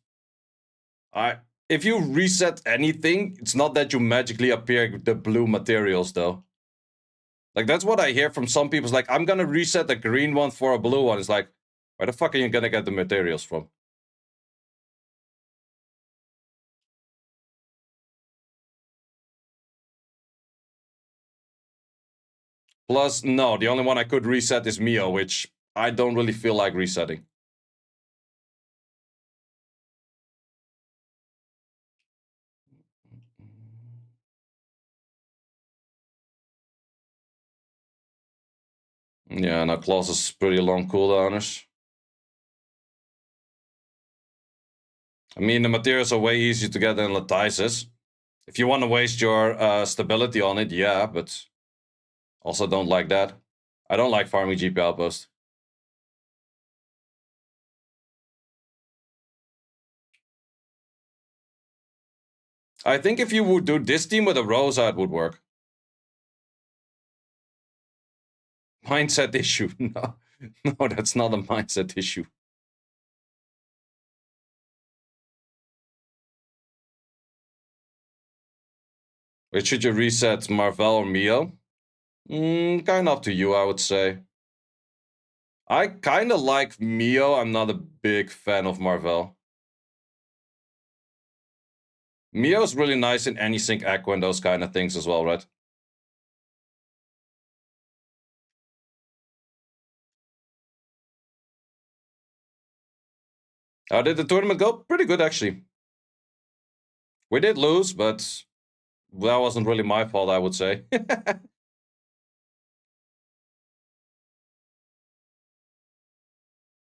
If you reset anything, it's not that you magically appear the blue materials, though. Like, that's what I hear from some people. It's like, I'm gonna reset the green one for a blue one. It's like, where the fuck are you gonna get the materials from? Plus, no, the only one I could reset is Mio, which I don't really feel like resetting. Yeah, now Claws is pretty long cooldowners. I mean, the materials are way easier to get than Latices. If you want to waste your stability on it, yeah, but also don't like that. I don't like farming GP outpost. I think if you would do this team with a Rosa, it would work. Mindset issue. No, no, that's not a mindset issue. Wait, should you reset Marvel or Mio? Kind of up to you, I would say. I kind of like Mio. I'm not a big fan of Marvel. Mio's really nice in any sync Aqua and those kind of things as well, right? How did the tournament go? Pretty good, actually. We did lose, but that wasn't really my fault, I would say.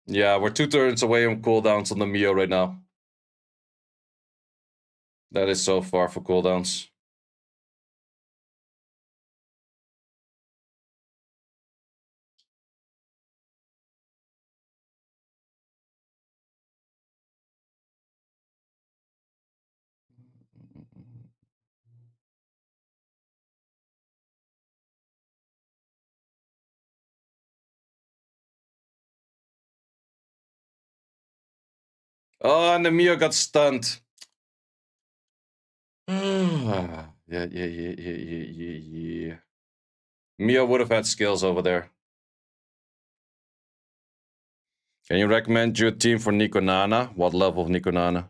Yeah, we're 2 turns away from cooldowns on the Mio right now. That is so far for cooldowns. Oh, and the Mio got stunned. Yeah. Mio would have had skills over there. Can you recommend your team for Nico Nana? What level of Nico Nana?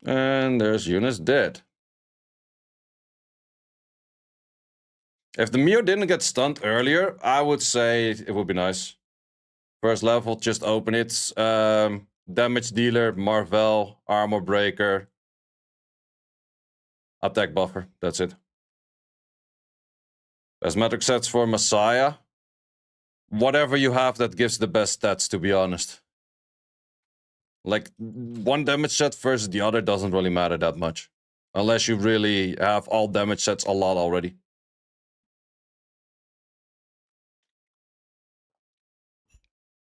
And there's Eunice dead. If the Mio didn't get stunned earlier, I would say it would be nice. First level, just open it. Damage dealer, Marvel, armor breaker, attack buffer. That's it. Asthmatic sets for Messiah. Whatever you have that gives the best stats, to be honest. Like, one damage set versus the other doesn't really matter that much. Unless you really have all damage sets a lot already.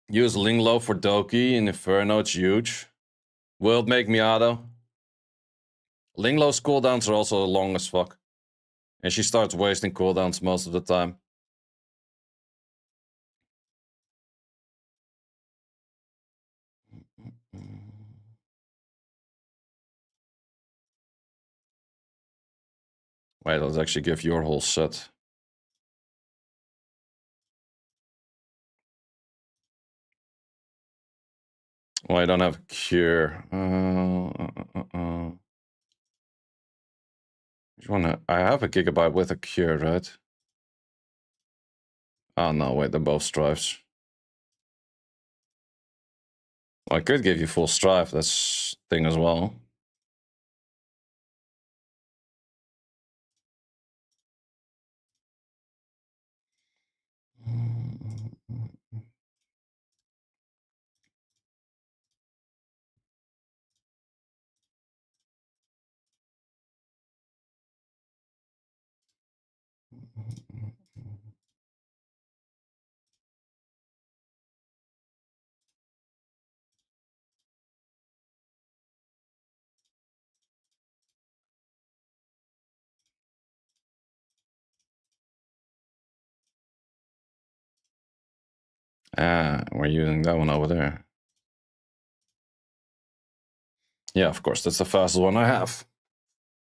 Use Linglo for Doki in Inferno, it's huge. Will it make Miado? Linglo's cooldowns are also long as fuck. And she starts wasting cooldowns most of the time. Wait, let's actually give your whole set. Well, I don't have a cure. Which one? I have a gigabyte with a cure, right? Oh no, wait, they're both strives. Well, I could give you full strive, that's thing as well. Ah, we're using that one over there. Yeah, of course, that's the fastest one I have.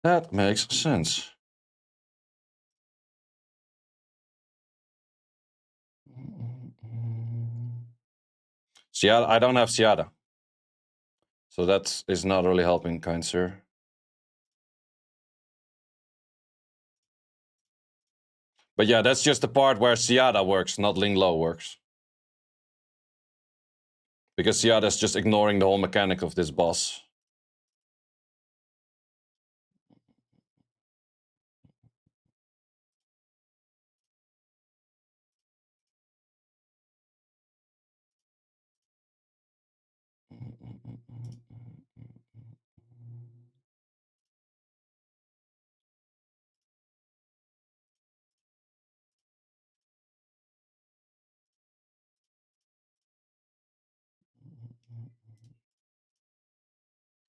That makes sense. Seada, I don't have Seada. So that is not really helping, kind sir. But yeah, that's just the part where Seada works, not Linglo works. Because Seada is just ignoring the whole mechanic of this boss.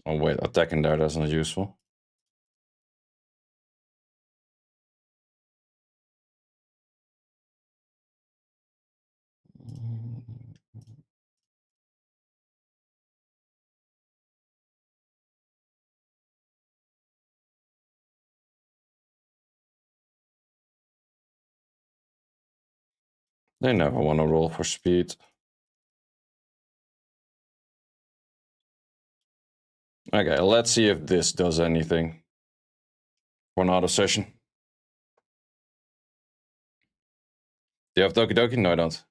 Oh wait, attacking there, that's not useful. They never want to roll for speed. Okay, let's see if this does anything for another session. Do you have Dokyoki? No, I don't.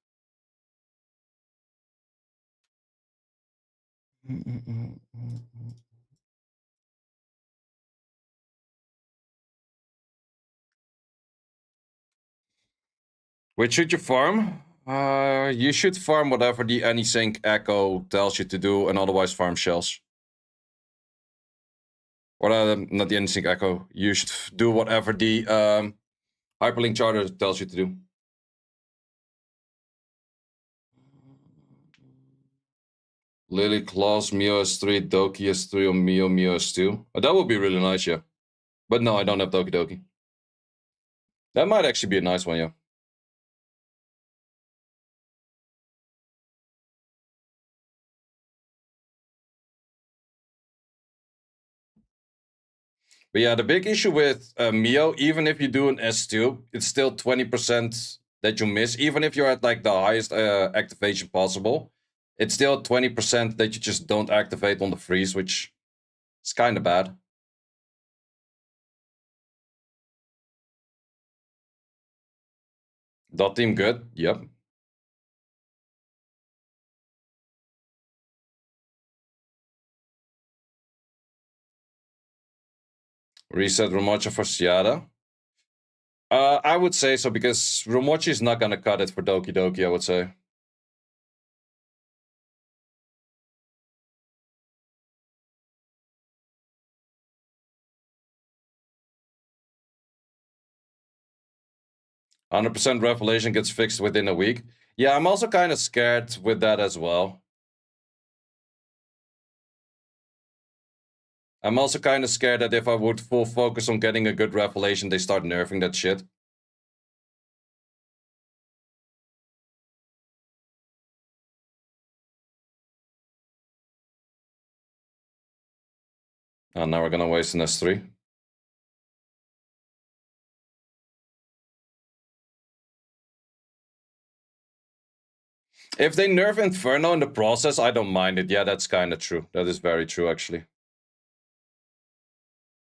Which should you farm? You should farm whatever the Anti-Sync Echo tells you to do, and otherwise farm shells. Or not the Anti-Sync Echo. You should do whatever the Hyperlink Charter tells you to do. Lily Claus, Mio S3, Doki S3, or Mio S2. Oh, that would be really nice, yeah. But no, I don't have Doki. That might actually be a nice one, yeah. But yeah, the big issue with Mio, even if you do an S2, it's still 20% that you miss. Even if you're at like the highest activation possible, it's still 20% that you just don't activate on the freeze, which is kind of bad. Dot team good? Yep. Reset Romocha for Seada. I would say so, because Romochi is not gonna cut it for Doki, I would say. "100% Revelation gets fixed within a week." Yeah, I'm also kind of scared with that as well. I'm also kind of scared that if I would full focus on getting a good Revelation, they start nerfing that shit. And now we're gonna waste an S3. If they nerf Inferno in the process, I don't mind it. Yeah, that's kind of true. That is very true, actually.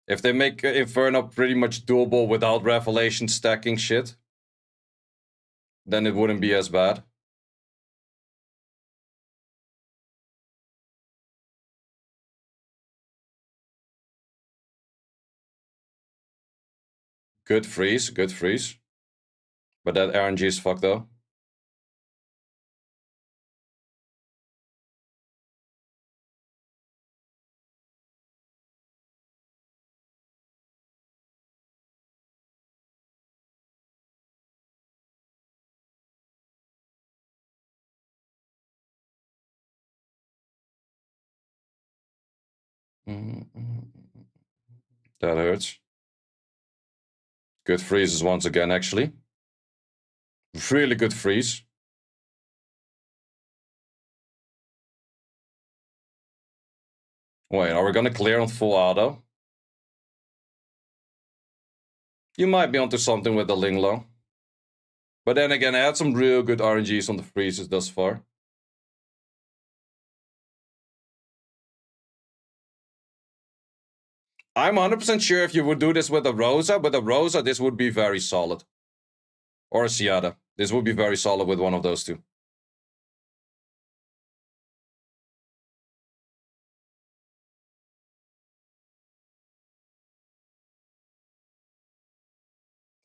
If they make Inferno pretty much doable without Revelation stacking shit, then it wouldn't be as bad. Good freeze, good freeze. But that RNG is fucked though. That hurts. Good freezes once again, actually. Really good freeze. Wait, are we gonna clear on full auto? You might be onto something with the Linglo. But then again, I had some real good RNGs on the freezes thus far. I'm 100% sure if you would do this with a Rosa, this would be very solid. Or a Seada. This would be very solid with one of those two.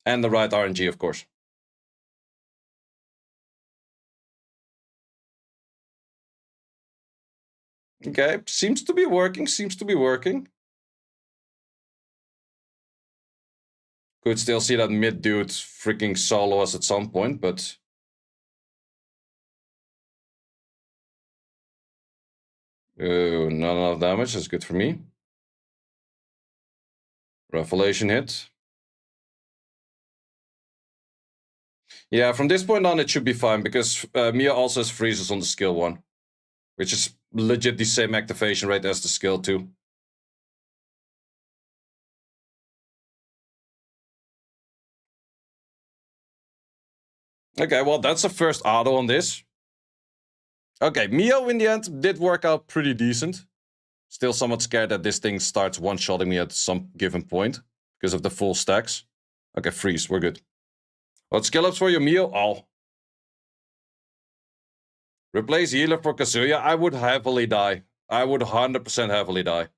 And the right RNG, of course. Okay, seems to be working, Could still see that mid dude freaking solo us at some point, but Ooh, not enough damage. That's good for me. Revelation hit. Yeah, from this point on, it should be fine because Mia also has freezes on the skill 1, which is legit the same activation rate as the skill 2. Okay, well, that's the first auto on this. Okay, Mio in the end did work out pretty decent. Still somewhat scared that this thing starts one-shotting me at some given point because of the full stacks. Okay, freeze, we're good. What skill ups for your Mio? Oh. Replace healer for Kazuya? I would heavily die. I would 100% heavily die.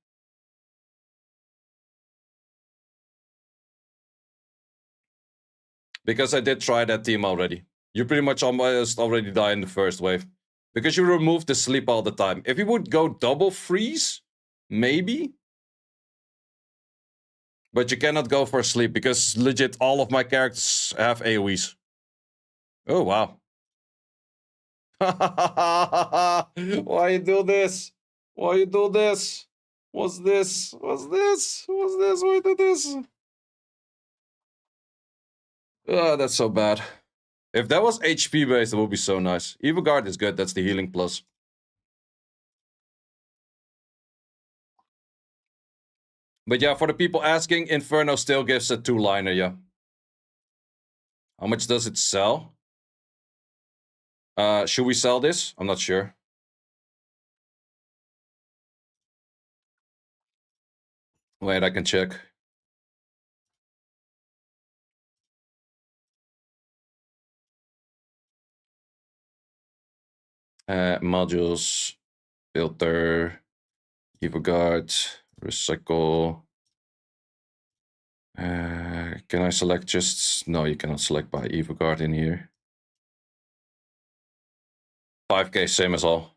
Because I did try that team already. You pretty much almost already die in the first wave. Because you remove the sleep all the time. If you would go double freeze, maybe. But you cannot go for sleep because legit all of my characters have AoEs. Oh, wow. Why you do this? Why you do this? What's this? What's this? What's this? Why you do this? Oh, that's so bad. If that was HP based, it would be so nice. Evil Guard is good. That's the healing plus. But yeah, for the people asking, Inferno still gives a 2-liner, yeah. How much does it sell? Should we sell this? I'm not sure. Wait, I can check. Modules, filter, Evil Guard, recycle. Can I select just... No, you cannot select by Evil Guard in here. 5k, same as all.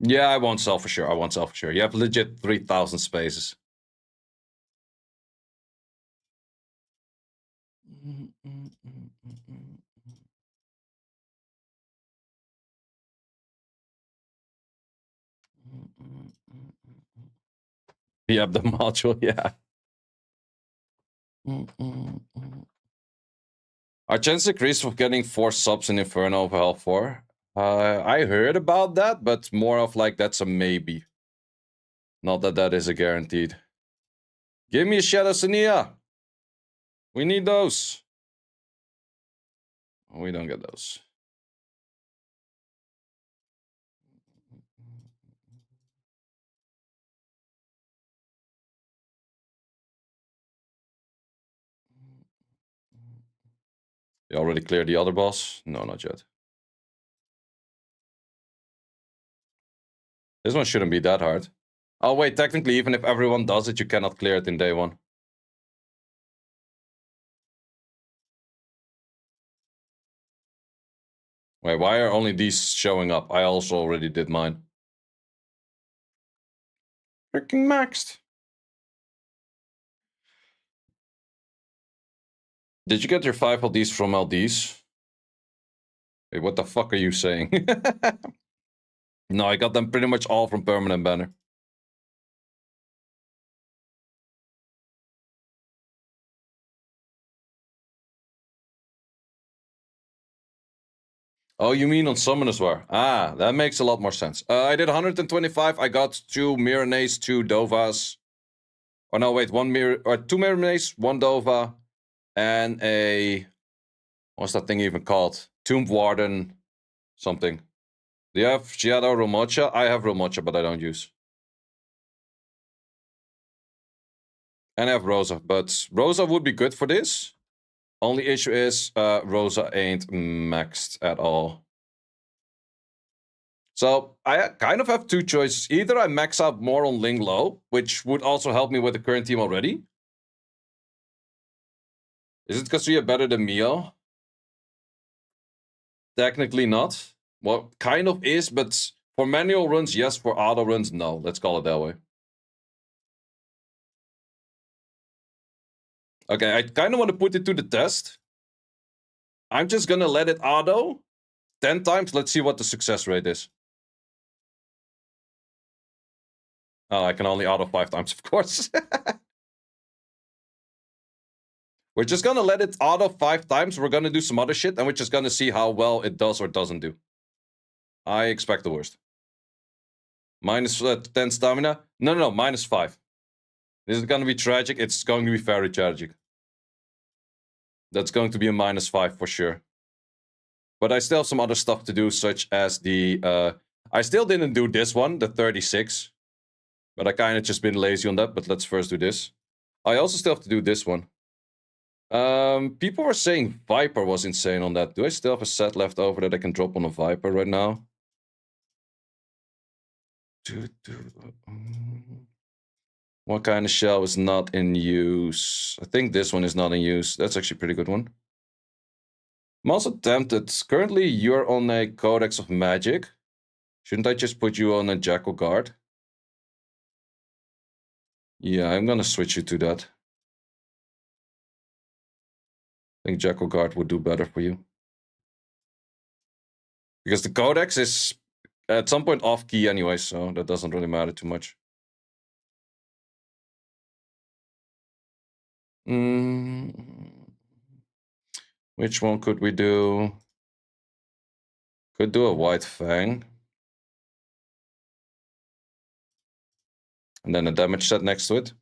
Yeah, I won't sell for sure. I won't sell for sure. You have legit 3,000 spaces. Yep, the module, yeah. Our chance increased of getting 4 subs in Inferno over Hell 4. I heard about that, but more of like that's a maybe. Not that that is a guaranteed. Give me a Shadow Sania. We need those. We don't get those. You already cleared the other boss? No, not yet. This one shouldn't be that hard. Oh wait, technically even if everyone does it, you cannot clear it in day 1. Wait, why are only these showing up? I also already did mine. Freaking maxed. Did you get your 5 LDs from LDs? Wait, what the fuck are you saying? No, I got them pretty much all from Permanent Banner. Oh, you mean on Summoners War? Ah, that makes a lot more sense. I did 125. I got 2 Miranese, 2 Dovas. Oh no, wait, 1 or 2 Miranese, 1 Dova, and a... What's that thing even called? Tomb Warden something. Do you have Giada Romocha? I have Romocha, but I don't use. And I have Rosa, but Rosa would be good for this. Only issue is Rosa ain't maxed at all. So I kind of have 2 choices. Either I max out more on Ling Lo, which would also help me with the current team already. Is it Kazuya better than Mio? Technically not. Well, kind of is, but for manual runs, yes. For auto runs, no. Let's call it that way. Okay, I kind of want to put it to the test. I'm just gonna let it auto 10 times. Let's see what the success rate is. Oh, I can only auto 5 times, of course. We're just gonna let it auto 5 times. We're gonna do some other shit, and we're just gonna see how well it does or doesn't do. I expect the worst. Minus 10 stamina? No, minus 5. This is gonna be tragic. It's going to be very tragic. That's going to be a minus 5 for sure. But I still have some other stuff to do, such as the... I still didn't do this one, the 36. But I kind of just been lazy on that, but let's first do this. I also still have to do this one. People were saying Viper was insane on that. Do I still have a set left over that I can drop on a Viper right now? What kind of shell is not in use? I think this one is not in use. That's actually a pretty good one. I'm also tempted. Currently, you're on a Codex of Magic. Shouldn't I just put you on a Jackal Guard? Yeah, I'm gonna switch you to that. I think Jackal Guard would do better for you. Because the Codex is at some point off key anyway, so that doesn't really matter too much. Which one could we do? Could do a White Fang. And then a damage set next to it.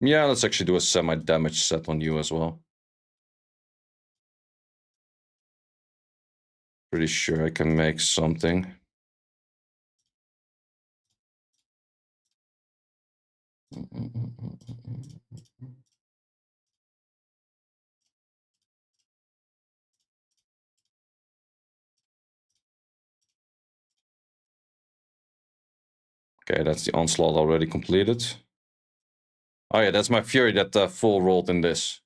Yeah, let's actually do a semi-damage set on you as well. Pretty sure I can make something. Okay, that's the onslaught already completed. Oh yeah, that's my fury that full rolled in this.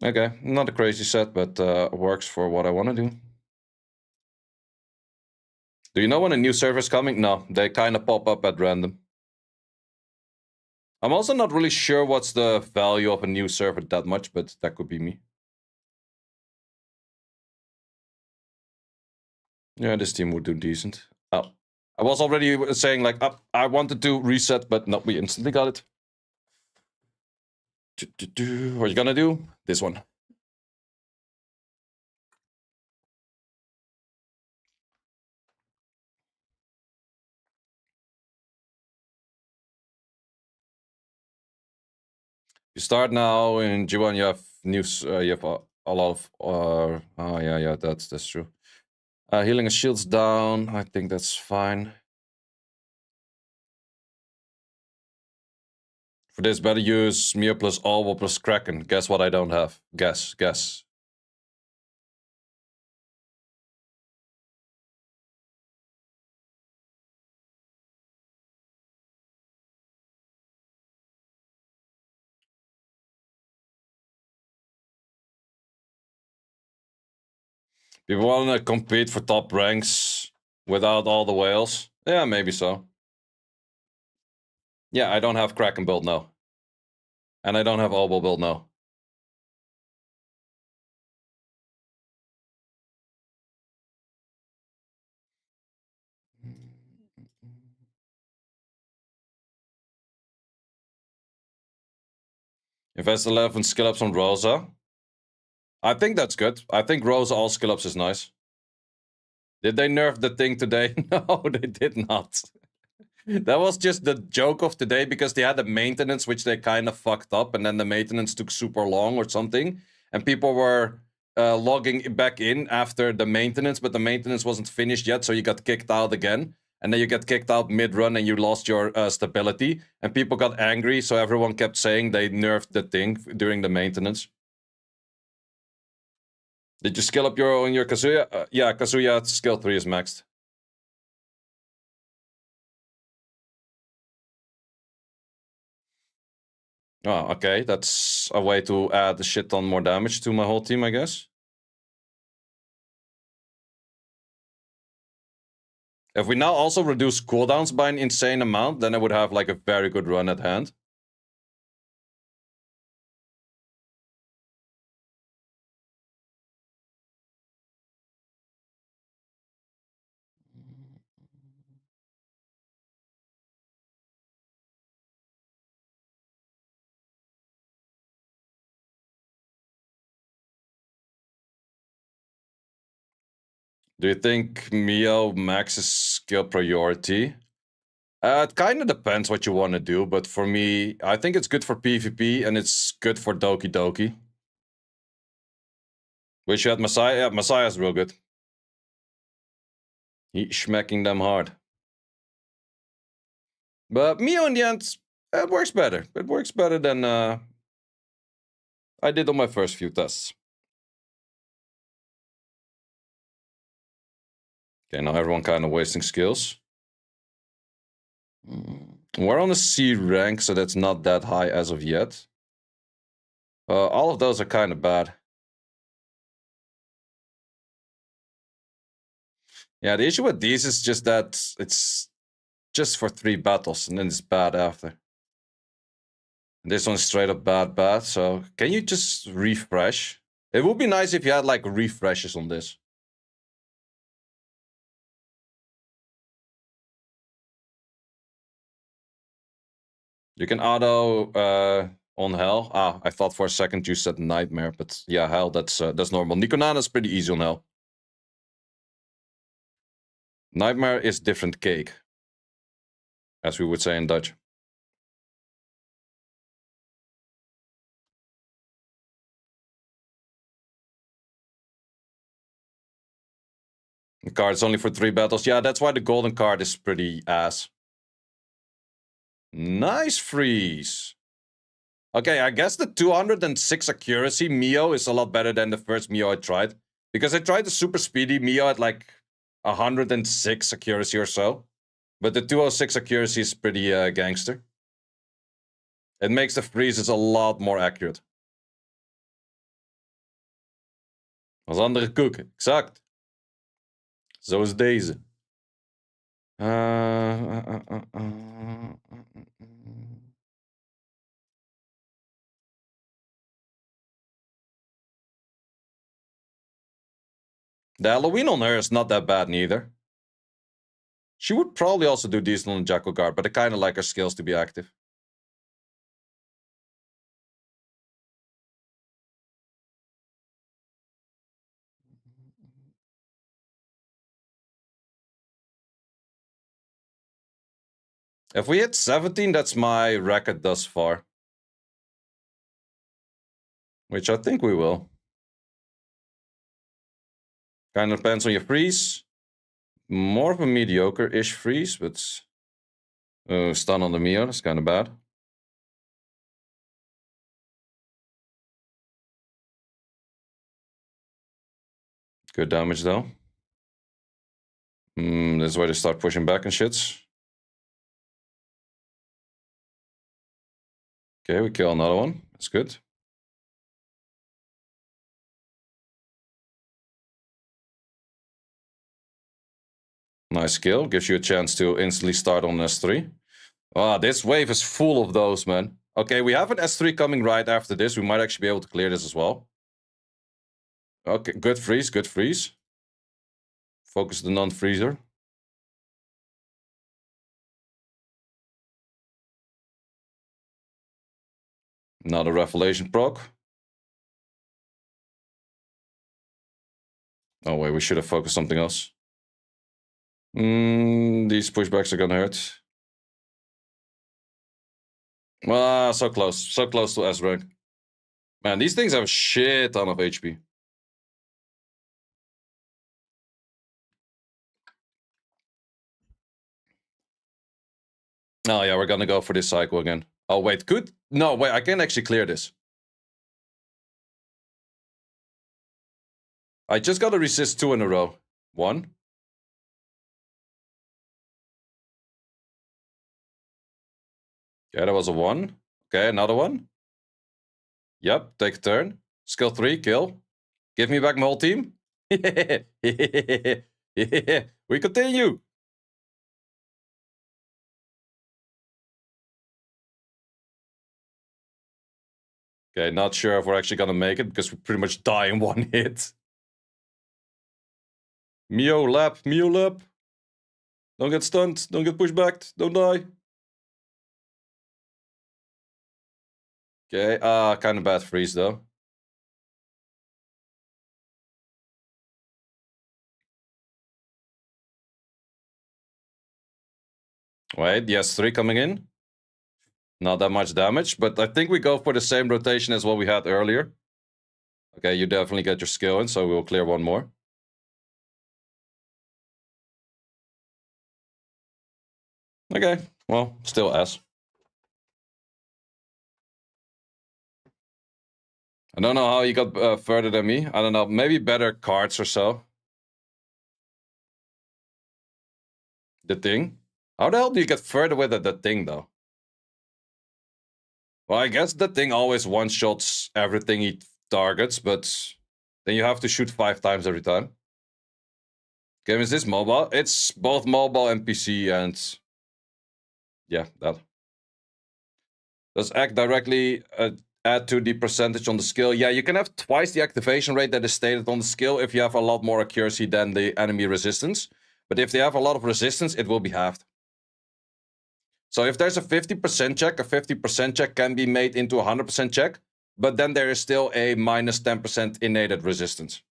Okay, not a crazy set, but works for what I want to do. Do you know when a new server is coming? No, they kind of pop up at random. I'm also not really sure what's the value of a new server that much, but that could be me. Yeah, this team would do decent. Oh, I was already saying like, I wanted to reset, but no, we instantly got it. What are you gonna do? This one. You start now in G1. You have news. You have a lot of. Oh yeah, that's true. Healing and shields down. I think that's fine. For this, better use Mir plus Orwell plus Kraken. Guess what I don't have? Guess. People want to compete for top ranks without all the whales? Yeah, maybe so. Yeah, I don't have Kraken build now. And I don't have Orwell build now. Invest 11 skill ups on Rosa. I think that's good. I think Rosa all skill ups is nice. Did they nerf the thing today? No, they did not. That was just the joke of today because they had the maintenance, which they kind of fucked up, and then the maintenance took super long or something. And people were logging back in after the maintenance, but the maintenance wasn't finished yet, so you got kicked out again. And then you get kicked out mid-run and you lost your stability. And people got angry, so everyone kept saying they nerfed the thing during the maintenance. Did you skill up your Kazuya? Yeah, Kazuya skill 3 is maxed. Oh, okay. That's a way to add a shit ton more damage to my whole team, I guess. If we now also reduce cooldowns by an insane amount, then I would have like a very good run at hand. Do you think Mio maxes skill priority? It kind of depends what you want to do, but for me, I think it's good for PvP and it's good for Doki Doki. Wish you had Messiah. Yeah, Messiah's real good. He's smacking them hard. But Mio in the end, it works better. It works better than I did on my first few tests. Okay, now everyone kind of wasting skills. We're on a C rank, so that's not that high as of yet. All of those are kind of bad. Yeah, the issue with these is just that it's just for 3 battles, and then it's bad after. This one's straight up bad, so can you just refresh? It would be nice if you had, like, refreshes on this. You can auto on Hell. I thought for a second you said Nightmare, but yeah, Hell, that's normal. Nikonana's pretty easy on Hell. Nightmare is different cake, as we would say in Dutch. The card's only for 3 battles. Yeah, that's why the golden card is pretty ass. Nice freeze. Okay, I guess the 206 accuracy Mio is a lot better than the first Mio I tried. Because I tried the super speedy Mio at like 106 accuracy or so. But the 206 accuracy is pretty gangster. It makes the freezes a lot more accurate. Als andere koeken, exact. Zo is deze. The Halloween on her is not that bad neither. She would probably also do decent on Jackal Guard, but I kind of like her skills to be active. If we hit 17, that's my record thus far. Which I think we will. Kind of depends on your freeze. More of a mediocre-ish freeze, but stun on the Mio, that's kind of bad. Good damage though. This is where they start pushing back and shits. Okay, we kill another one. That's good. Nice kill. Gives you a chance to instantly start on S3. Ah, this wave is full of those, man. Okay, we have an S3 coming right after this. We might actually be able to clear this as well. Okay, good freeze, good freeze. Focus the non-freezer. Another Revelation proc. Oh wait, we should have focused something else. These pushbacks are gonna hurt. Ah, so close. So close to S rank. Man, these things have a shit ton of HP. Oh yeah, we're gonna go for this cycle again. Oh wait, good. No, wait, I can actually clear this. I just gotta resist 2 in a row. 1. Okay, that was a 1. Okay, another one. Yep, take a turn. Skill 3, kill. Give me back my whole team. We continue. Okay, not sure if we're actually gonna make it because we pretty much die in 1 hit. Mio lap, Mio lap. Don't get stunned, don't get pushed back, don't die. Okay, kind of bad freeze though. Wait, yes, 3 coming in. Not that much damage, but I think we go for the same rotation as what we had earlier. Okay, you definitely get your skill in, so we'll clear one more. Okay, well, still S. I don't know how you got further than me. I don't know, maybe better cards or so. The thing? How the hell do you get further with the thing, though? Well, I guess the thing always one-shots everything he targets, but then you have to shoot 5 times every time. Game, is this mobile? It's both mobile and PC, and yeah, that. Does act directly add to the percentage on the skill? Yeah, you can have twice the activation rate that is stated on the skill if you have a lot more accuracy than the enemy resistance. But if they have a lot of resistance, it will be halved. So if there's a 50% check, a 50% check can be made into a 100% check, but then there is still a minus 10% innate resistance.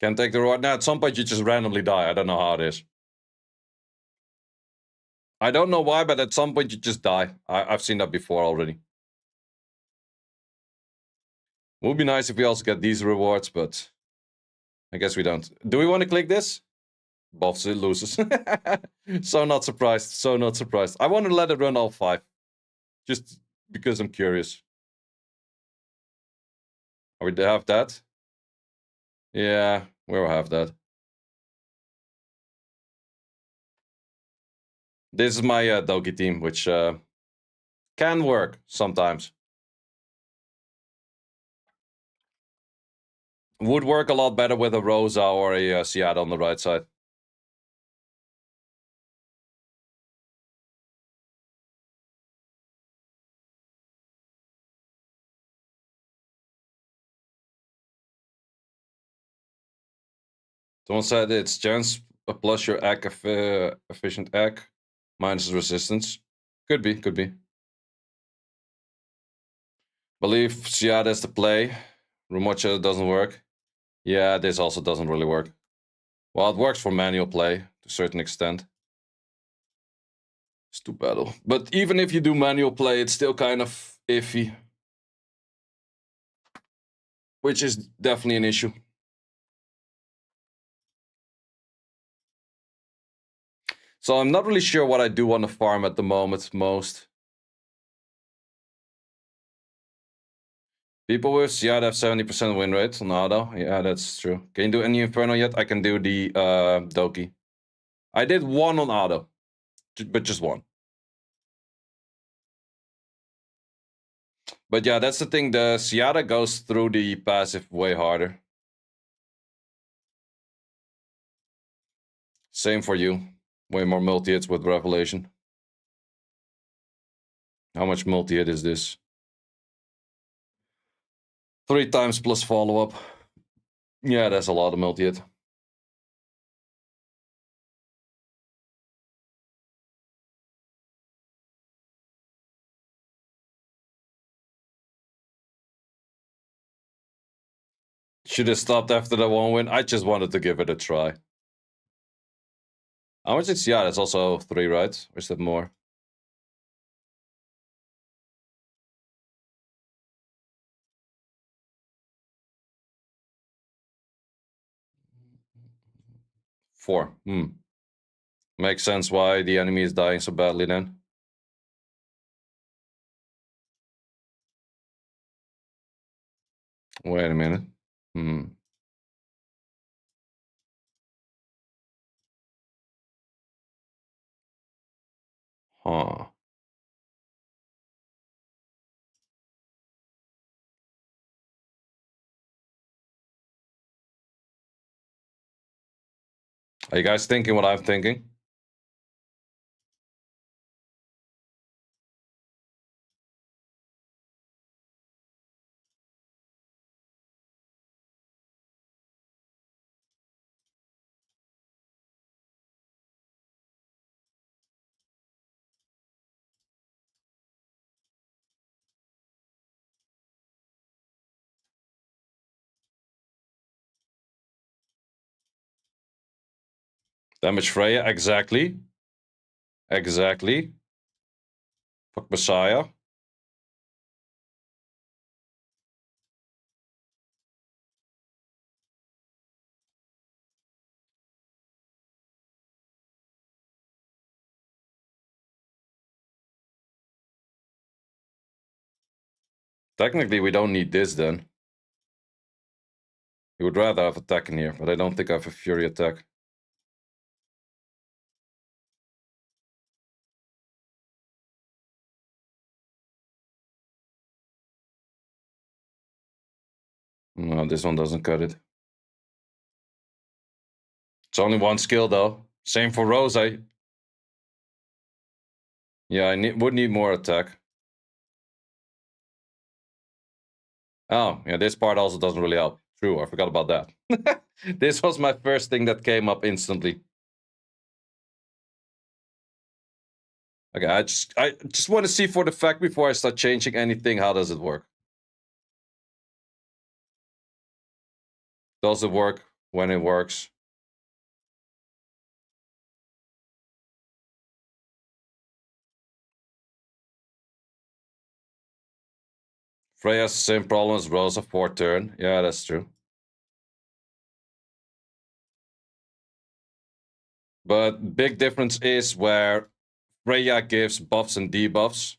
Can't take the reward. Now, at some point, you just randomly die. I don't know how it is. I don't know why, but at some point, you just die. I've seen that before already. Would be nice if we also get these rewards, but I guess we don't. Do we want to click this? Buffs, it loses. So not surprised. So not surprised. I want to let it run all 5. Just because I'm curious. Are we have that? Yeah, we'll have that. This is my Doki team, which can work sometimes. Would work a lot better with a Rosa or a Seattle on the right side. Someone said it's chance plus your ACK efficient ACK minus resistance. Could be, could be. Believe Seattle is the play. Rumocha doesn't work. Yeah, this also doesn't really work. Well, it works for manual play to a certain extent. It's 2 battle. But even if you do manual play, it's still kind of iffy. Which is definitely an issue. So I'm not really sure what I do on the farm at the moment most. People with Seattle have 70% win rate on auto. Yeah, that's true. Can you do any Inferno yet? I can do the Doki. I did 1 on auto, but just 1. But yeah, that's the thing. The Seattle goes through the passive way harder. Same for you. Way more multi-hits with Revelation. How much multi-hit is this? 3 times plus follow-up. Yeah, that's a lot of multi-hit. Should have stopped after that 1 win. I just wanted to give it a try. How much is yeah? That's also 3, right? Or is that more? Four. Makes sense why the enemy is dying so badly then. Wait a minute. Huh. Are you guys thinking what I'm thinking? Damage Freya, exactly. Exactly. Fuck Messiah. Technically, we don't need this then. You would rather have attack in here, but I don't think I have a Fury attack. No, this one doesn't cut it. It's only one skill though. Same for Rose. Yeah, I would need more attack. Oh, yeah, this part also doesn't really help. True, I forgot about that. This was my first thing that came up instantly. Okay, I just want to see for the fact before I start changing anything, how does it work? Does it work when it works? Freya has the same problem as Rosa for turn. Yeah, that's true. But big difference is where Freya gives buffs and debuffs.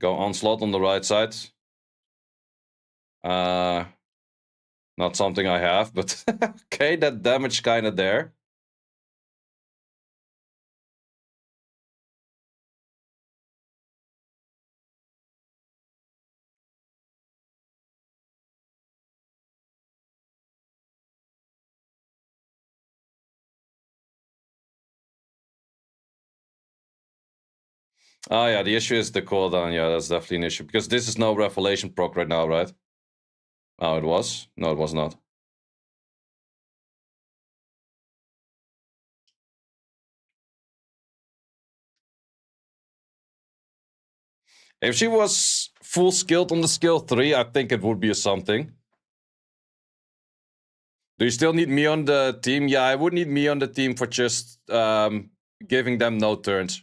Go onslaught on the right side. Not something I have, but okay, that damage kind of there. Oh yeah, the issue is the cooldown. Yeah, that's definitely an issue because this is no Revelation proc right now, right? Oh, it was? No, it was not. If she was full skilled on the skill 3, I think it would be a something. Do you still need me on the team? Yeah, I would need me on the team for just giving them no turns.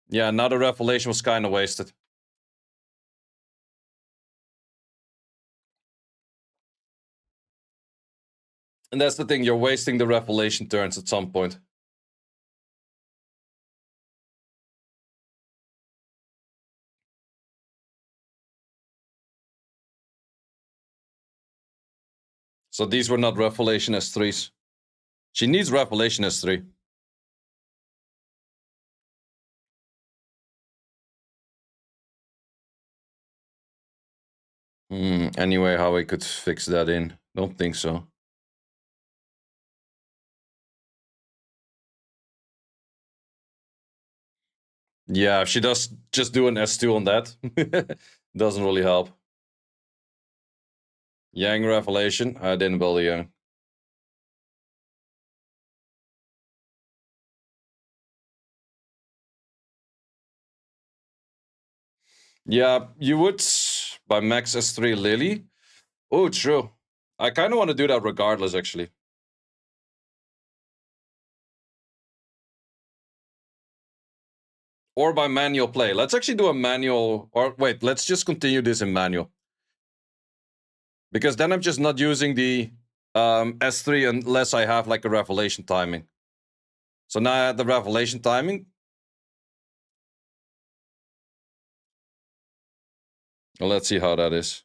Yeah, now the Revelation was kind of wasted. And that's the thing, you're wasting the Revelation turns at some point. So these were not Revelation S3s. She needs Revelation S3. Anyway, how I could fix that in? Don't think so. Yeah, if she does just do an S2 on that, doesn't really help. Yang Revelation, I didn't build a Yang. Yeah, you would by max S3 Lily. Oh, true. I kind of want to do that regardless, actually. Or by manual play. Let's actually do a manual. Or wait, let's just continue this in manual. Because then I'm just not using the S3 unless I have like a Revelation timing. So now I have the Revelation timing. Well, let's see how that is.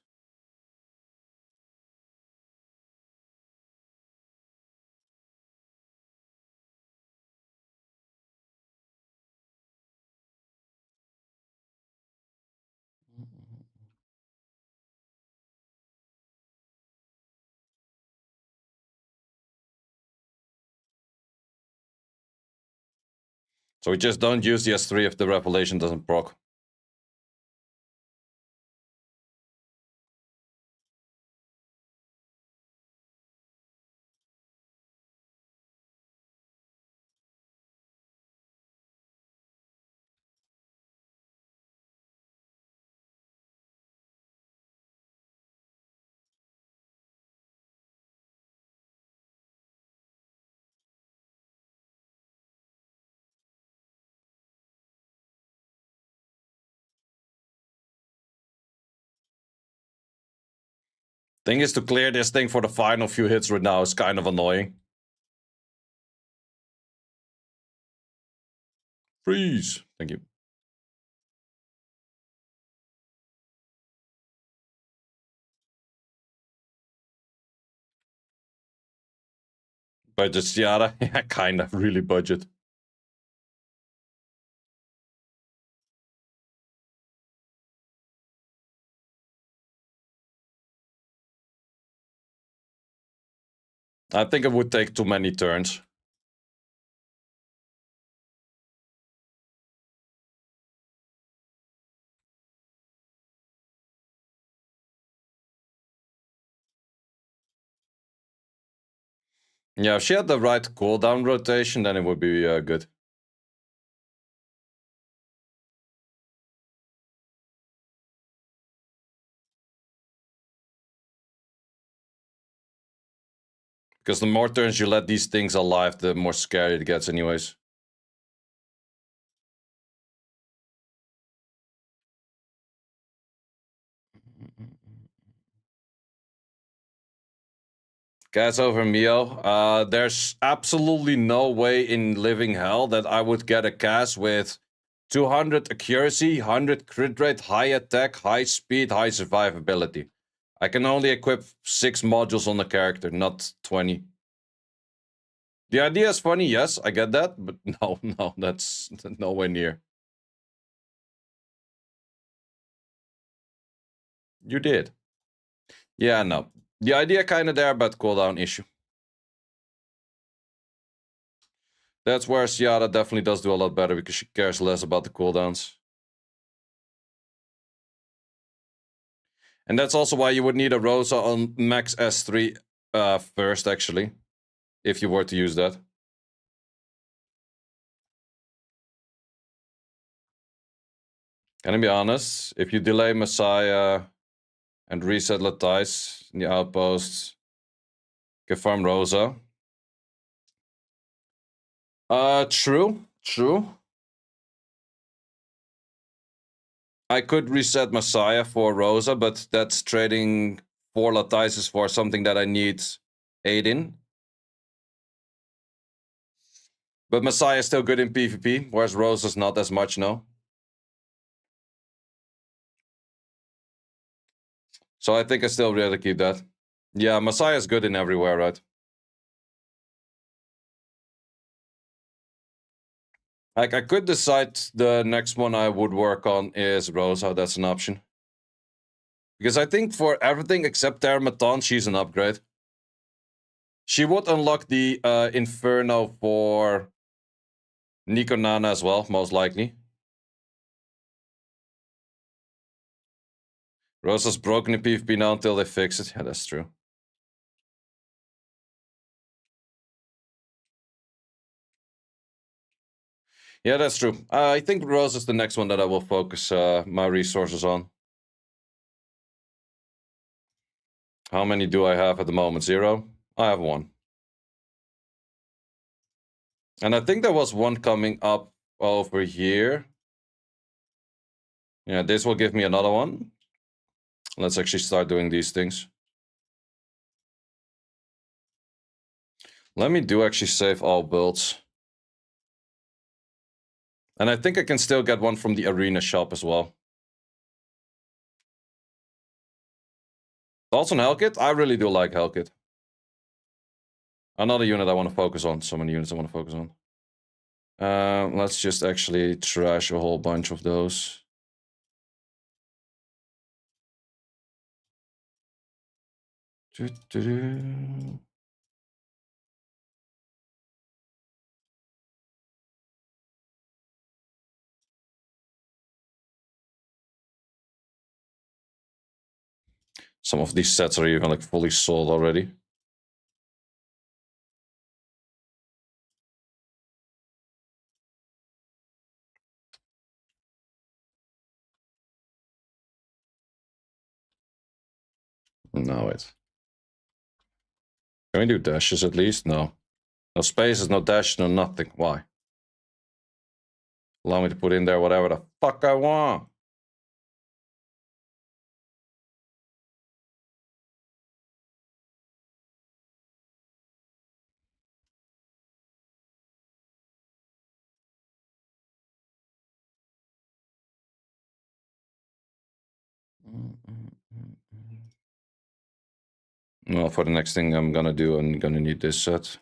So we just don't use the S3 if the Revelation doesn't proc. Thing is, to clear this thing for the final few hits right now is kind of annoying. Freeze. Thank you. Budget Ciara? Yeah, kind of. Really budget. I think it would take too many turns. Yeah, if she had the right cooldown rotation, then it would be good. Because the more turns you let these things alive, the more scary it gets anyways. Cats over Mio. There's absolutely no way in living hell that I would get a cast with 200 accuracy, 100 crit rate, high attack, high speed, high survivability. I can only equip 6 modules on the character, not 20. The idea is funny, yes, I get that, but no, that's nowhere near. You did. Yeah, no. The idea kind of there, but cooldown issue. That's where Ciara definitely does do a lot better because she cares less about the cooldowns. And that's also why you would need a Rosa on max S3 first, actually, if you were to use that. Can I be honest? If you delay Messiah and reset Latice in the outposts, confirm Rosa. True. I could reset Messiah for Rosa, but that's trading 4 Latices for something that I need 8 in. But Messiah is still good in PvP, whereas Rosa's not as much, no. So I think I still rather keep that. Yeah, Messiah is good in everywhere, right? Like, I could decide the next one I would work on is Rosa. That's an option. Because I think for everything except Termaton, she's an upgrade. She would unlock the Inferno for Nico Nana as well, most likely. Rosa's broken in PvP now until they fix it. Yeah, that's true. Yeah, that's true. I think Rosa's the next one that I will focus my resources on. How many do I have at the moment? 0? I have 1. And I think there was one coming up over here. Yeah, this will give me another one. Let's actually start doing these things. Let me do actually save all builds. And I think I can still get one from the arena shop as well. Thoughts on Hellkit? I really do like Hellkit. Another unit I want to focus on. So many units I want to focus on. Let's just actually trash a whole bunch of those. Some of these sets are even like fully sold already. No, wait. Can we do dashes at least? No. No spaces, no dash, no nothing. Why? Allow me to put in there whatever the fuck I want. Well, for the next thing I'm gonna do, I'm gonna need this set.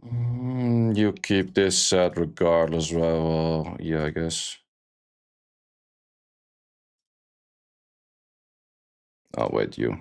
You keep this set regardless, right? Well, yeah, I guess. Oh, wait, you.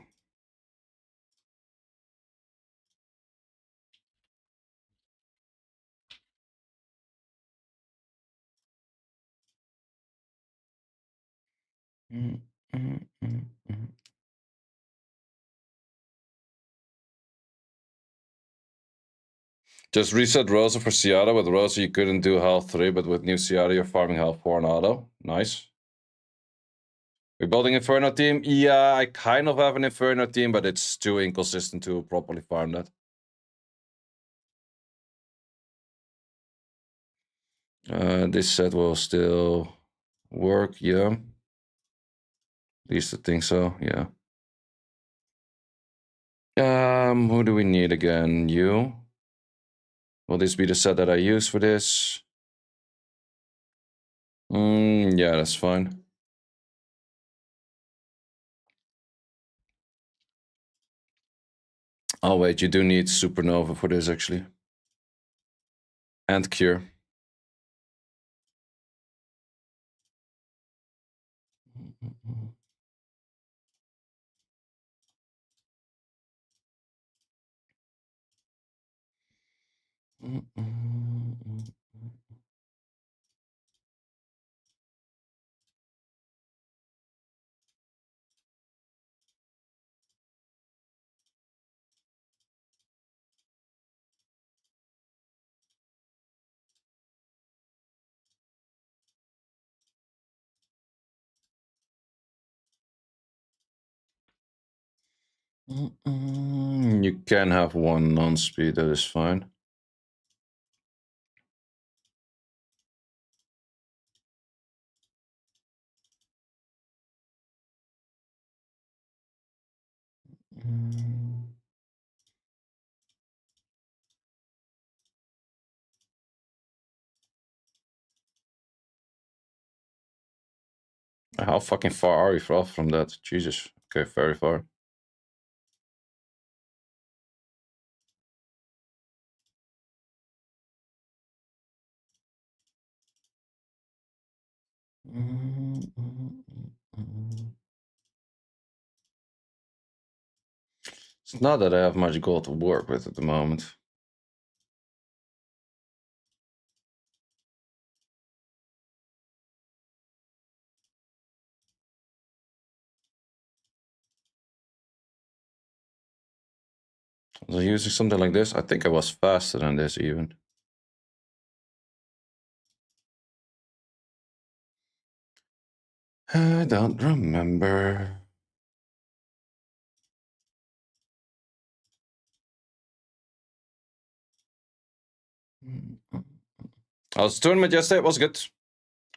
Just reset Rosa for Ciara. With Rosa, you couldn't do health 3, but with new Ciara, you're farming health 4 on auto. Nice. We're building Inferno team? Yeah, I kind of have an Inferno team, but it's too inconsistent to properly farm that. This set will still work, yeah. At least I think so, yeah. Who do we need again? You? Will this be the set that I use for this? Yeah, that's fine. Oh wait, you do need Supernova for this actually. And Cure. You can have one non-speed, that is fine. How fucking far are we off from that? Jesus. Okay, very far. It's not that I have much gold to work with at the moment. Was I using something like this? I think I was faster than this even. I don't remember. I was tournament yesterday, it was good.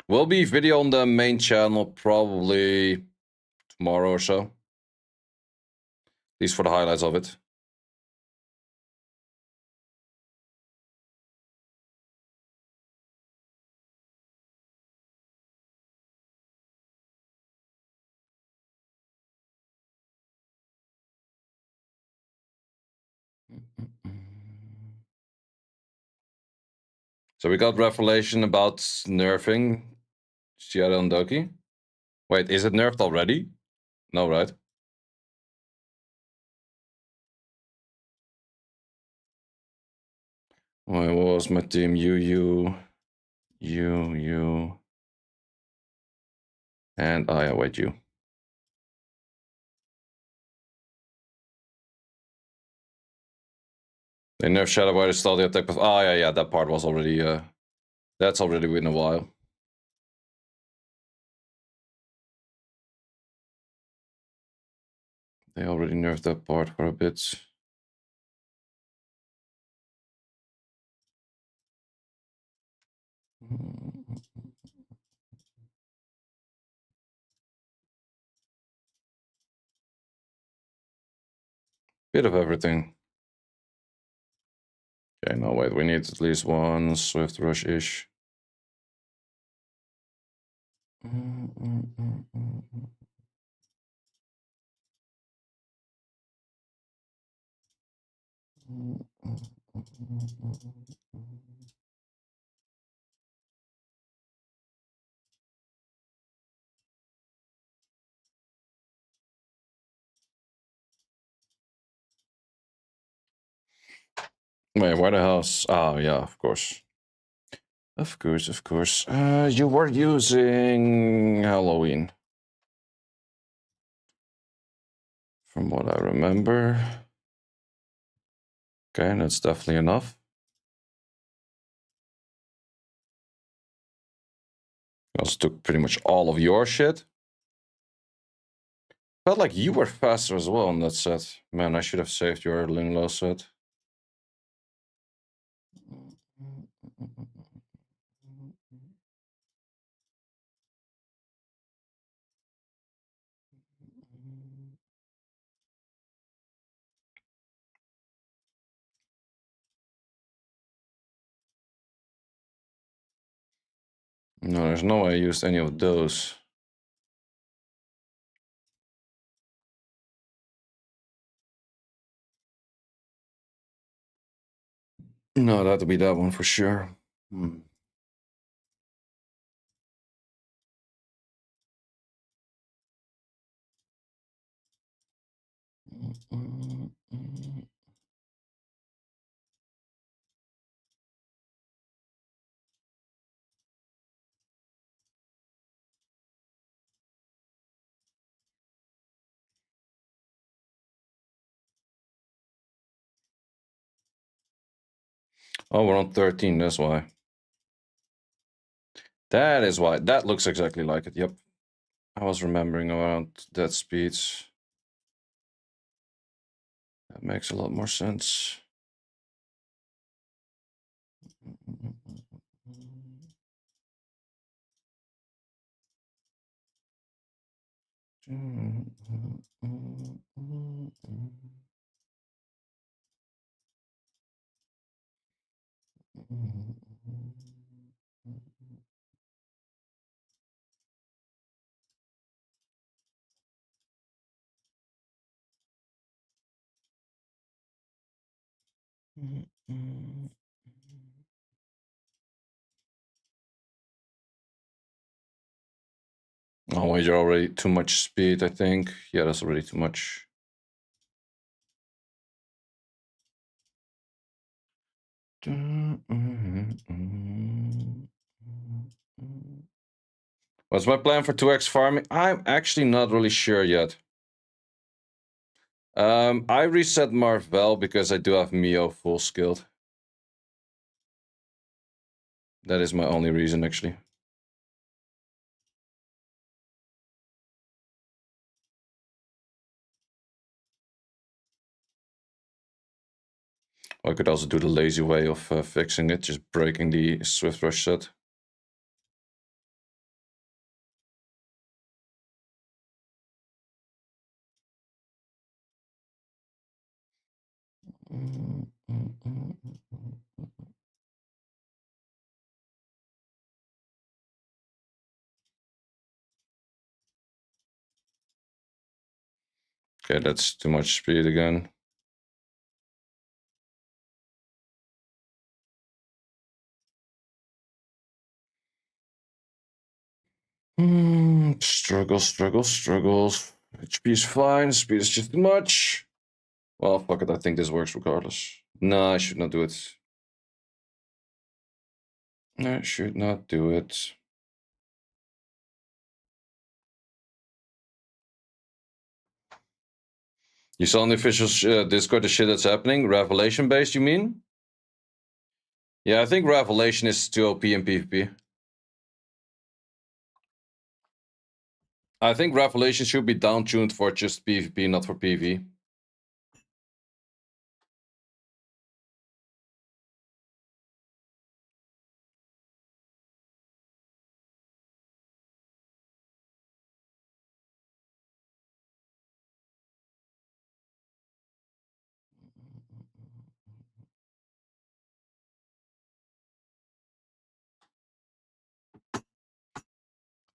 Will be video on the main channel probably tomorrow or so. At least for the highlights of it. So we got revelation about nerfing Seattle and Doki. Wait, is it nerfed already? No, right? What was my team? You, and I await you. They nerfed Shadow Warrior stall the attack. Oh yeah, that part was already. That's already been a while. They already nerfed that part for a bit. Bit of everything. Okay, no, wait, we need at least one Swift Rush-ish. Wait, where the hell's... Oh, yeah, of course. Of course, of course. You were using Halloween. From what I remember. Okay, that's definitely enough. I also took pretty much all of your shit. Felt like you were faster as well on that set. Man, I should have saved your Linglo set. No, there's no way I used any of those. No, that'll be that one for sure. Oh, we're on 13, that's why. That is why. That looks exactly like it, yep. I was remembering around that speeds. That makes a lot more sense. Oh, wait, you're already too much speed, I think. Yeah, that's already too much. What's my plan for 2x farming? I'm actually not really sure yet. I reset Marvel because I do have Mio full skilled. That is my only reason, actually. I could also do the lazy way of fixing it, just breaking the Swift Rush set. Okay, that's too much speed again. Struggles. HP is fine, speed is just too much. Well, fuck it, I think this works regardless. No, I should not do it. I should not do it. You saw on the official Discord the shit that's happening? Revelation based, you mean? Yeah, I think Revelation is too OP in PvP. I think Revelation should be down-tuned for just PvP, not for PV.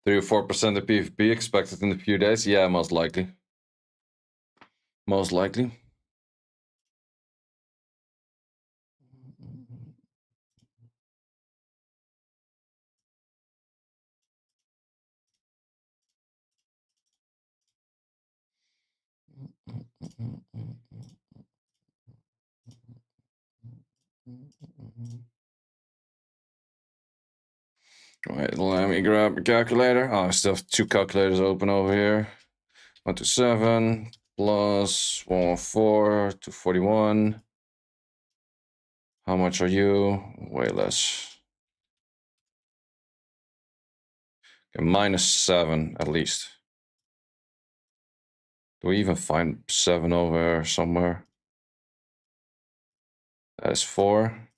3 or 4% of PvP expected in a few days? Yeah, most likely. Most likely. Wait, let me grab a calculator. Oh, I still have 2 calculators open over here. 127 plus 114, 241. How much are you? Way less. Okay, -7 at least. Do we even find 7 over here somewhere? That is 4.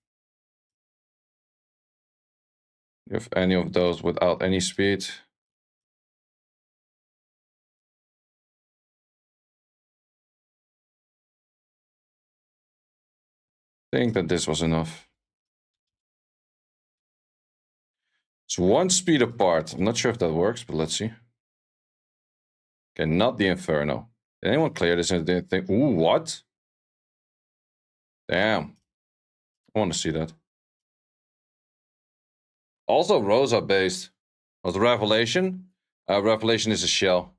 Do you have any of those without any speed? I think that this was enough. It's 1 speed apart. I'm not sure if that works, but let's see. Okay, not the Inferno. Did anyone clear this and didn't think, ooh, what? Damn. I want to see that. Also, Rosa based. Was Revelation? Revelation is a shell.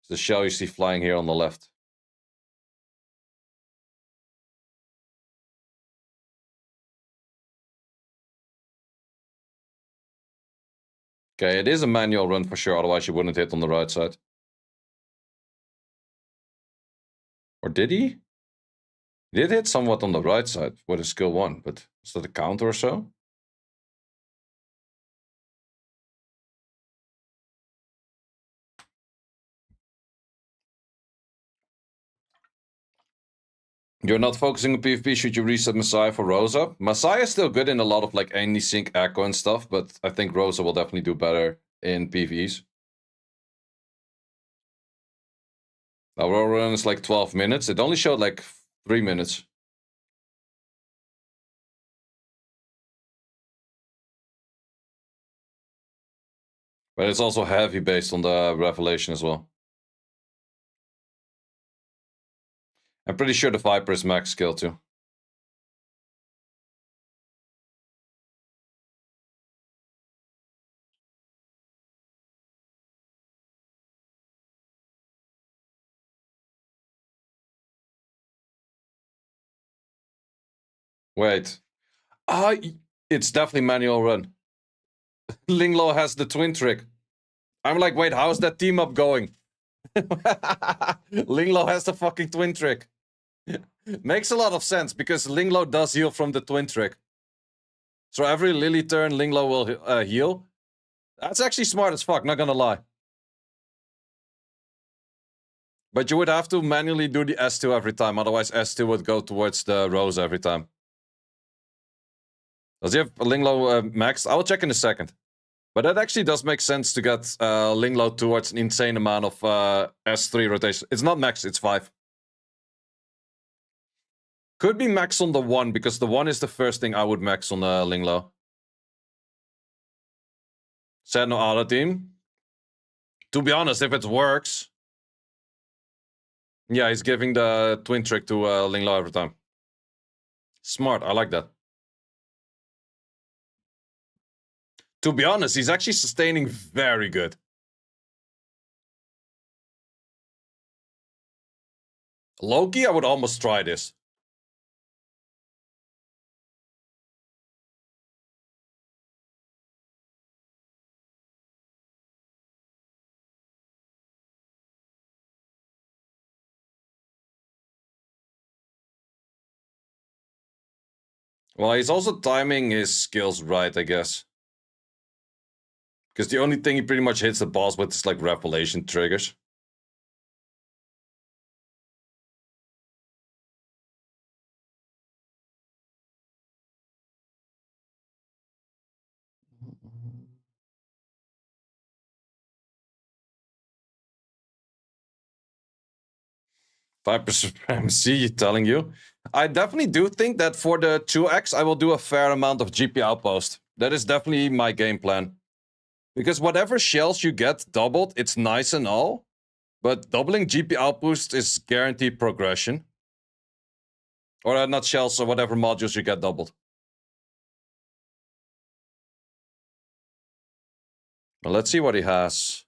It's the shell you see flying here on the left. Okay, it is a manual run for sure, otherwise you wouldn't hit on the right side. Or did he? He did hit somewhat on the right side with a skill 1, but is that a counter or so? You're not focusing on PvP, should you reset Messiah for Rosa? Messiah is still good in a lot of like anti-sync echo and stuff, but I think Rosa will definitely do better in PvEs. Our run is like 12 minutes. It only showed like 3 minutes. But it's also heavy based on the Revelation as well. I'm pretty sure the Viper is max skill too. Wait. It's definitely manual run. Linglo has the twin trick. I'm like, wait, how's that team up going? Linglo has the fucking twin trick. Makes a lot of sense because Linglo does heal from the twin trick. So every Lily turn, Linglo will heal. That's actually smart as fuck, not gonna lie. But you would have to manually do the S2 every time, otherwise S2 would go towards the Rose every time. Does he have Linglo maxed? I will check in a second. But that actually does make sense to get Linglo towards an insane amount of S3 rotation. It's not max, it's 5. Could be max on the 1, because the 1 is the first thing I would max on Linglo. Said no other team. To be honest, if it works... Yeah, he's giving the twin trick to Linglo every time. Smart, I like that. To be honest, he's actually sustaining very good. Loki, I would almost try this. Well, he's also timing his skills right, I guess. Because the only thing he pretty much hits the boss with is like Revelation triggers. Viper Supremacy, telling you. I definitely do think that for the 2x, I will do a fair amount of GP outpost. That is definitely my game plan. Because whatever shells you get doubled, it's nice and all. But doubling GP outboost is guaranteed progression. Or not shells, or whatever modules you get doubled. Well, let's see what he has.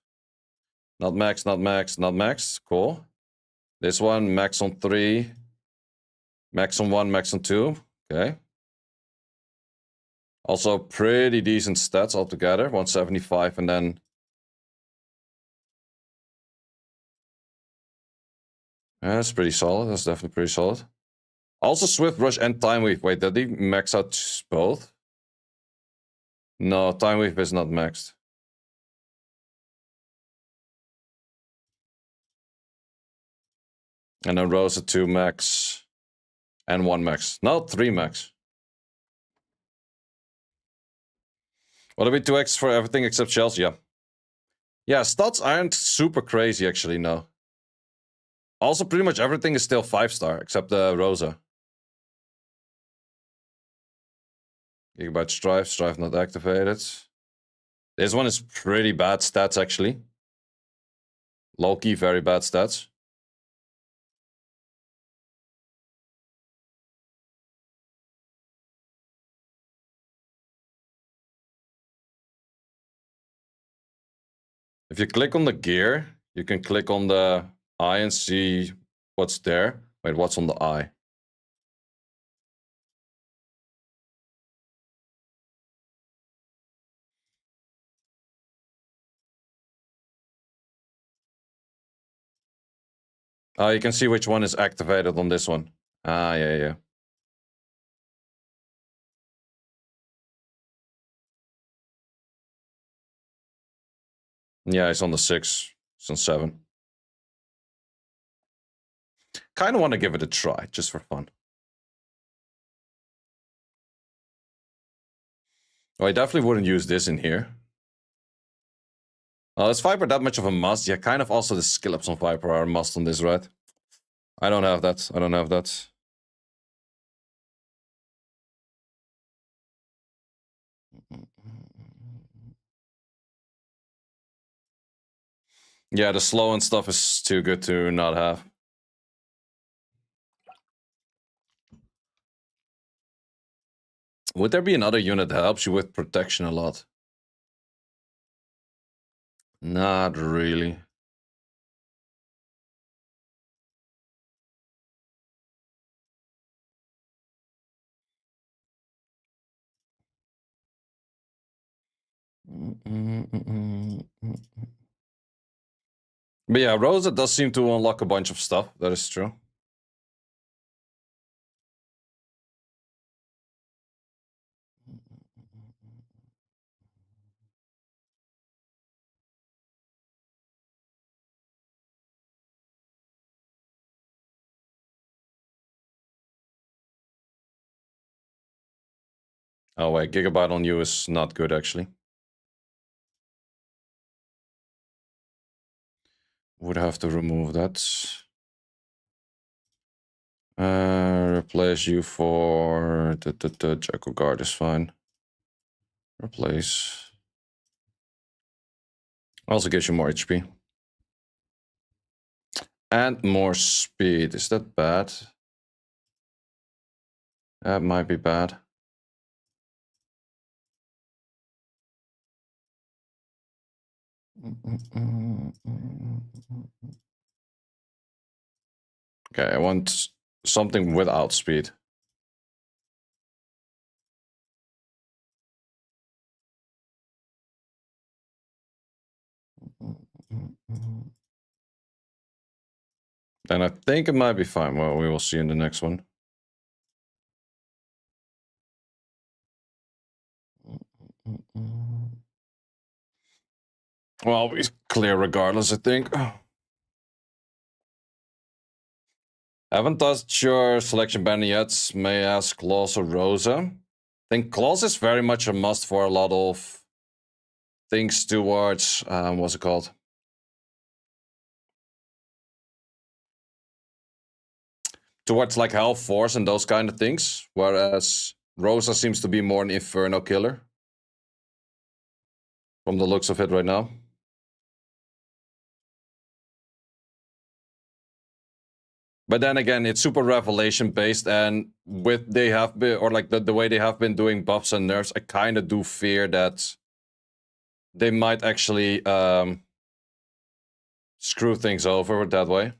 Not max, not max, not max. Cool. This one, max on 3. Max on 1, max on 2. Okay. Also pretty decent stats altogether. 175 and then... Yeah, that's pretty solid. That's definitely pretty solid. Also Swift Rush and Time Weave. Wait, did he max out both? No, Time Weave is not maxed. And then Rosa 2 max. And 1 max. No, 3 max. Will it be 2x for everything except shells? Yeah. Yeah, stats aren't super crazy actually, no. Also, pretty much everything is still 5-star except the Rosa. Gigabyte Strife, Strife not activated. This one is pretty bad stats actually. Low-key, very bad stats. If you click on the gear, you can click on the eye and see what's there. Wait, what's on the eye? You can see which one is activated on this one. Ah, yeah. Yeah, it's on the 6. It's on 7. Kind of want to give it a try, just for fun. Well, I definitely wouldn't use this in here. Is Viper that much of a must? Yeah, kind of also the skill ups on Viper are a must on this, right? I don't have that. I don't have that. Yeah, the slow and stuff is too good to not have. Would there be another unit that helps you with protection a lot? Not really. But yeah, Rosa does seem to unlock a bunch of stuff. That is true. Oh wait, Gigabyte on you is not good actually. Would have to remove that. Replace you for the Jackal Guard is fine. Replace. Also gives you more HP. And more speed. Is that bad? That might be bad. Okay, I want something without speed. Then I think it might be fine. Well, we will see in the next one. Well, we clear regardless, I think. Haven't touched your selection banner yet. May I ask Claus or Rosa? I think Claus is very much a must for a lot of things towards, what's it called? Towards like Hell Force and those kind of things. Whereas Rosa seems to be more an Inferno killer. From the looks of it right now. But then again, it's super revelation based, and with they have been, or like the way they have been doing buffs and nerfs, I kind of do fear that they might actually screw things over that way.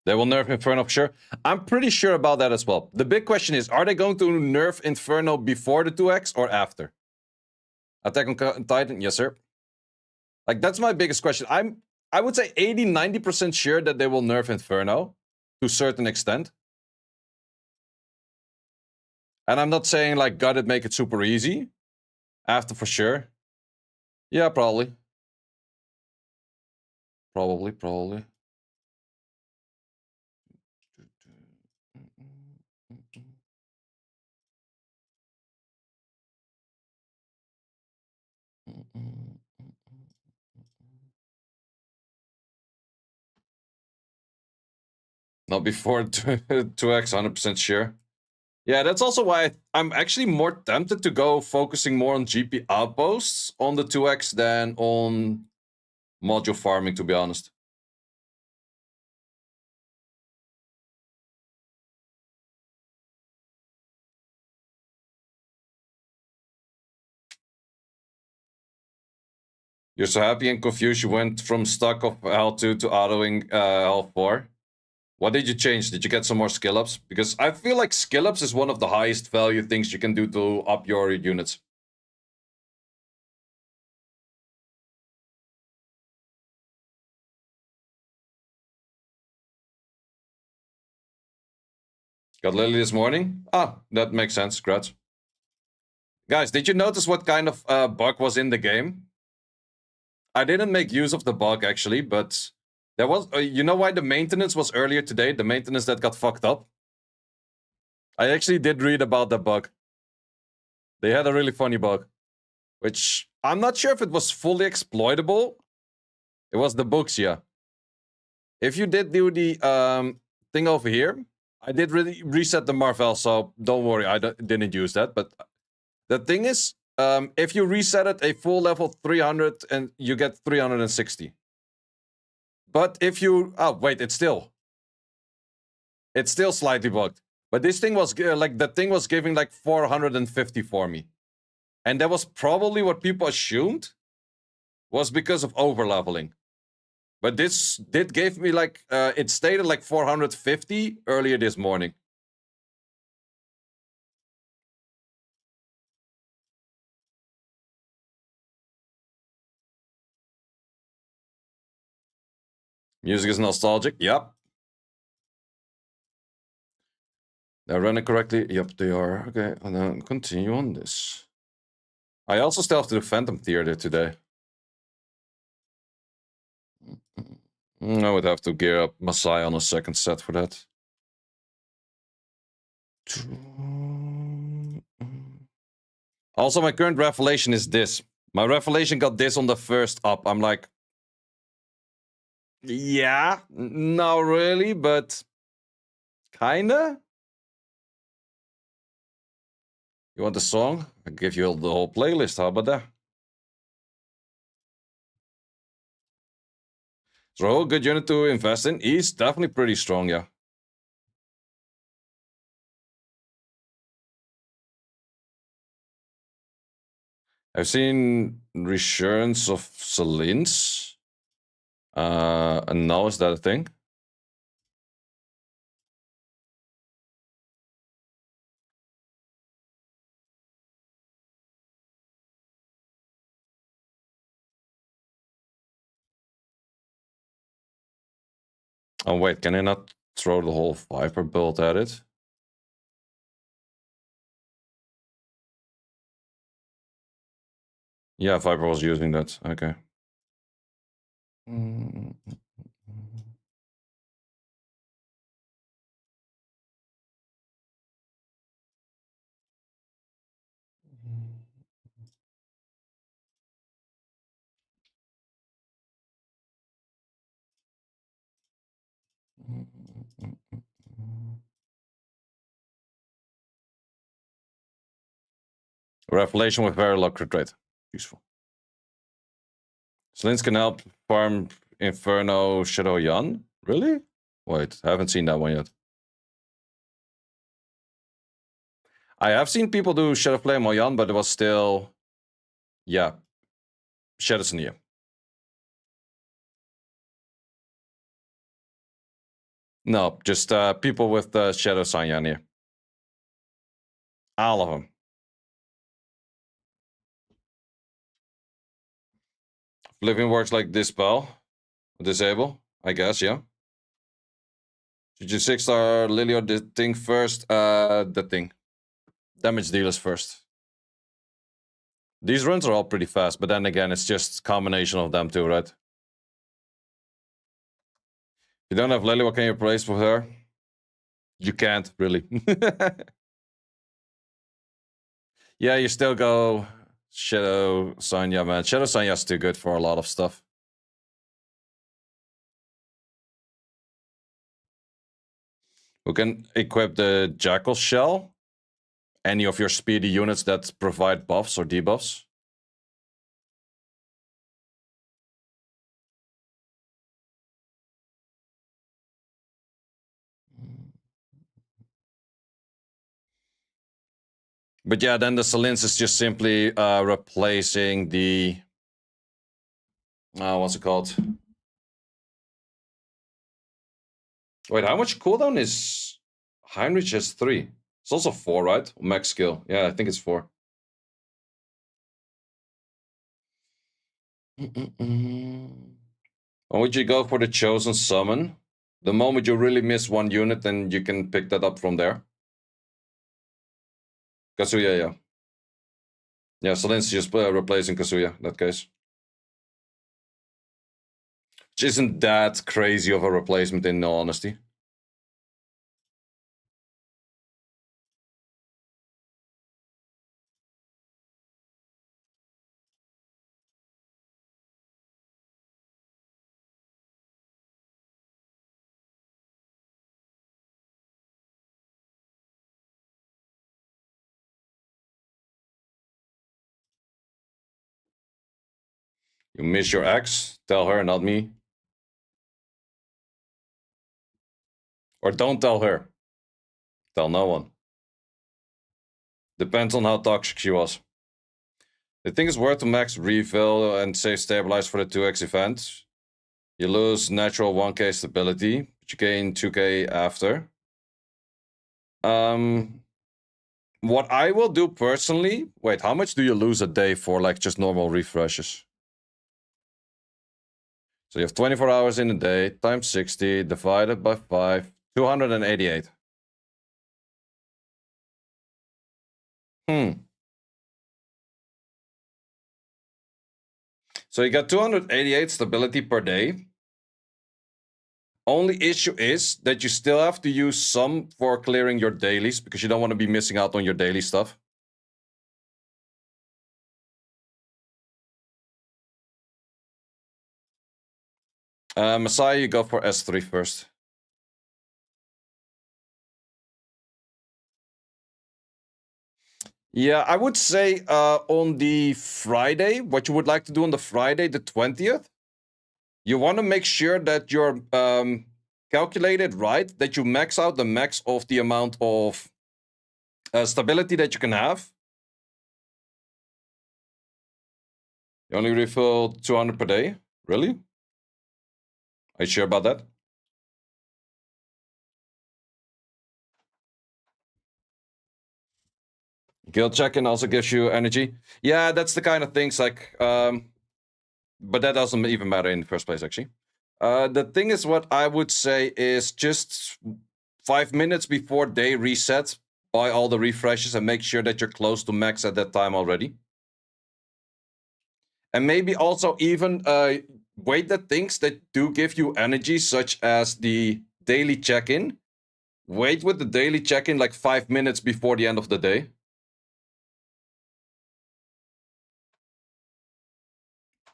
They will nerf Inferno for sure. I'm pretty sure about that as well. The big question is, are they going to nerf Inferno before the 2x or after? Attack on Titan? Yes, sir. Like, that's my biggest question. I would say 80-90% sure that they will nerf Inferno to a certain extent. And I'm not saying, like, gotta make it super easy. After for sure. Yeah, probably. Probably. Not before 2x, 100% sure. Yeah, that's also why I'm actually more tempted to go focusing more on GP outposts on the 2x than on module farming, to be honest. You're so happy and confused you went from stuck of L2 to autoing L4. What did you change? Did you get some more skill ups? Because I feel like skill ups is one of the highest value things you can do to up your units. Got Lily this morning? Ah, that makes sense. Congrats. Guys, did you notice what kind of bug was in the game? I didn't make use of the bug actually, but there was. You know why the maintenance was earlier today? The maintenance that got fucked up. I actually did read about that bug. They had a really funny bug, which I'm not sure if it was fully exploitable. It was the books, yeah. If you did do the thing over here, I did really reset the Marvel, so don't worry, I didn't use that. But the thing is, if you reset it a full level 300, and you get 360. But if you... Oh, wait, it's still slightly bugged. But this thing was, like, the thing was giving, like, 450 for me. And that was probably what people assumed was because of overleveling. But this did give me, like, it stated, like, 450 earlier this morning. Music is nostalgic. Yep. They're running correctly. Yep, they are. Okay, and then continue on this. I also still have to do Phantom Theater today. I would have to gear up Masai on a second set for that. Also, my current revelation is this. My revelation got this on the first up. I'm like, yeah, not really, but kinda. You want the song? I'll give you the whole playlist. How about that? So, good unit to invest in. He's definitely pretty strong, yeah. I've seen Resurgence of Selins. And now is that a thing? Oh wait, can I not throw the whole Viper build at it? Yeah, Viper was using that. Okay. Revelation with very low crit rate. Useful. Slins can help farm Inferno Shadow Yan? Really? Wait, I haven't seen that one yet. I have seen people do Shadow Flame or Yan, but it was still... Yeah. Shadow Sneer. No, just people with Shadow Sanyan here. All of them. Living works like Dispel. Disable, I guess, yeah. Did you 6-star Lily or the thing first? The thing. Damage dealers first. These runs are all pretty fast, but then again, it's just combination of them too, right? If you don't have Lily, what can you replace with her? You can't, really. Yeah, you still go Shadow Sanya, man. Shadow Sanya's too good for a lot of stuff. We can equip the Jackal Shell. Any of your speedy units that provide buffs or debuffs. But yeah, then the Salins is just simply replacing the... what's it called? Wait, how much cooldown is... Heinrich has 3. It's also 4, right? Max skill. Yeah, I think it's 4. When would you go for the Chosen Summon? The moment you really miss one unit, then you can pick that up from there. Kazuya, yeah. Yeah, Salin's just replacing Kazuya in that case. Which isn't that crazy of a replacement in all honesty. You miss your ex? Tell her, not me. Or don't tell her. Tell no one. Depends on how toxic she was. I think it's worth to max refill and save stabilize for the 2x event. You lose natural 1k stability, but you gain 2k after. What I will do personally... Wait, how much do you lose a day for like just normal refreshes? So you have 24 hours in a day, times 60, divided by 5, 288. So you got 288 stability per day. Only issue is that you still have to use some for clearing your dailies, because you don't want to be missing out on your daily stuff. Messiah, you go for S3 first. Yeah, I would say on the Friday, what you would like to do on the Friday, the 20th, you want to make sure that you're calculated right, that you max out the max of the amount of stability that you can have. You only refill 200 per day? Really? Are you sure about that? Guild check-in also gives you energy. Yeah, that's the kind of things like... but that doesn't even matter in the first place, actually. The thing is, what I would say is just 5 minutes before day reset, buy all the refreshes and make sure that you're close to max at that time already. And maybe also even wait the things that do give you energy, such as the daily check-in. Wait with the daily check-in like 5 minutes before the end of the day.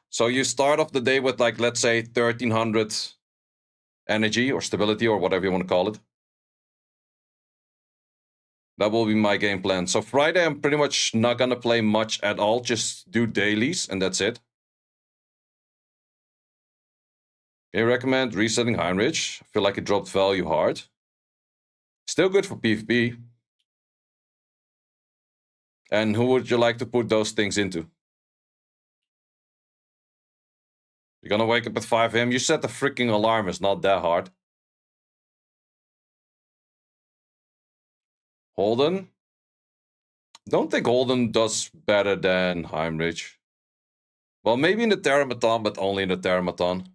So you start off the day with, like, let's say 1300 energy or stability or whatever you want to call it. That will be my game plan. So Friday, I'm pretty much not gonna play much at all. Just do dailies and that's it. Can you recommend resetting Heinrich? I feel like it dropped value hard. Still good for PvP. And who would you like to put those things into? You're gonna wake up at 5 a.m. You set the freaking alarm. It's not that hard. Holden? Don't think Holden does better than Heinrich. Well, maybe in the Terramaton, but only in the Terramaton.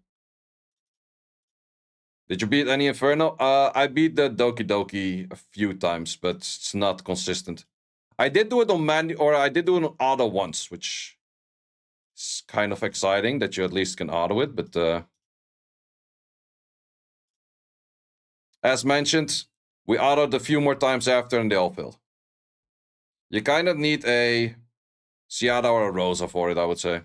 Did you beat any Inferno? I beat the Dokyoki a few times, but it's not consistent. I did do it on I did do it on auto once, which is kind of exciting that you at least can auto it, but as mentioned, we autoed a few more times after and they all failed. You kind of need a Ciada or a Rosa for it, I would say.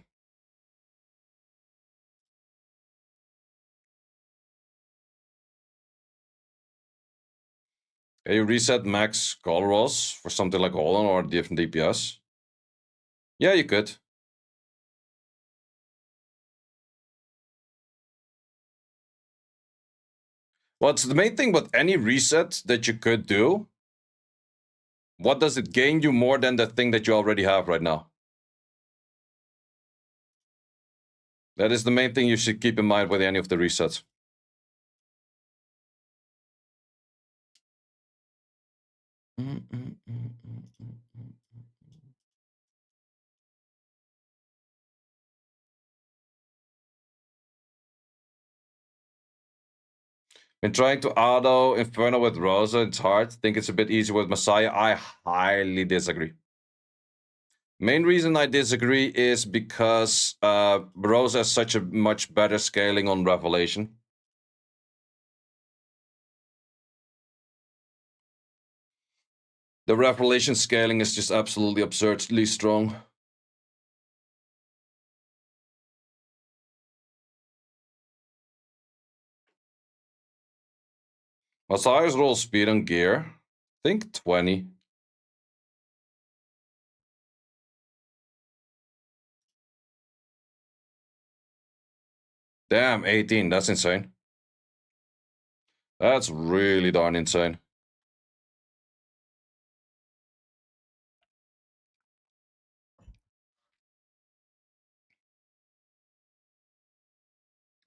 Can you reset max Colros for something like Holland or different DPS? Yeah, you could. Well, it's the main thing with any reset that you could do. What does it gain you more than the thing that you already have right now? That is the main thing you should keep in mind with any of the resets. Been trying to auto Inferno with Rosa. It's hard. Think it's a bit easier with Messiah. I highly disagree. Main reason I disagree is because Rosa has such a much better scaling on Revelation. The Revelation scaling is just absolutely absurdly strong. Messiah's roll speed on gear. I think 20. Damn, 18. That's insane. That's really darn insane.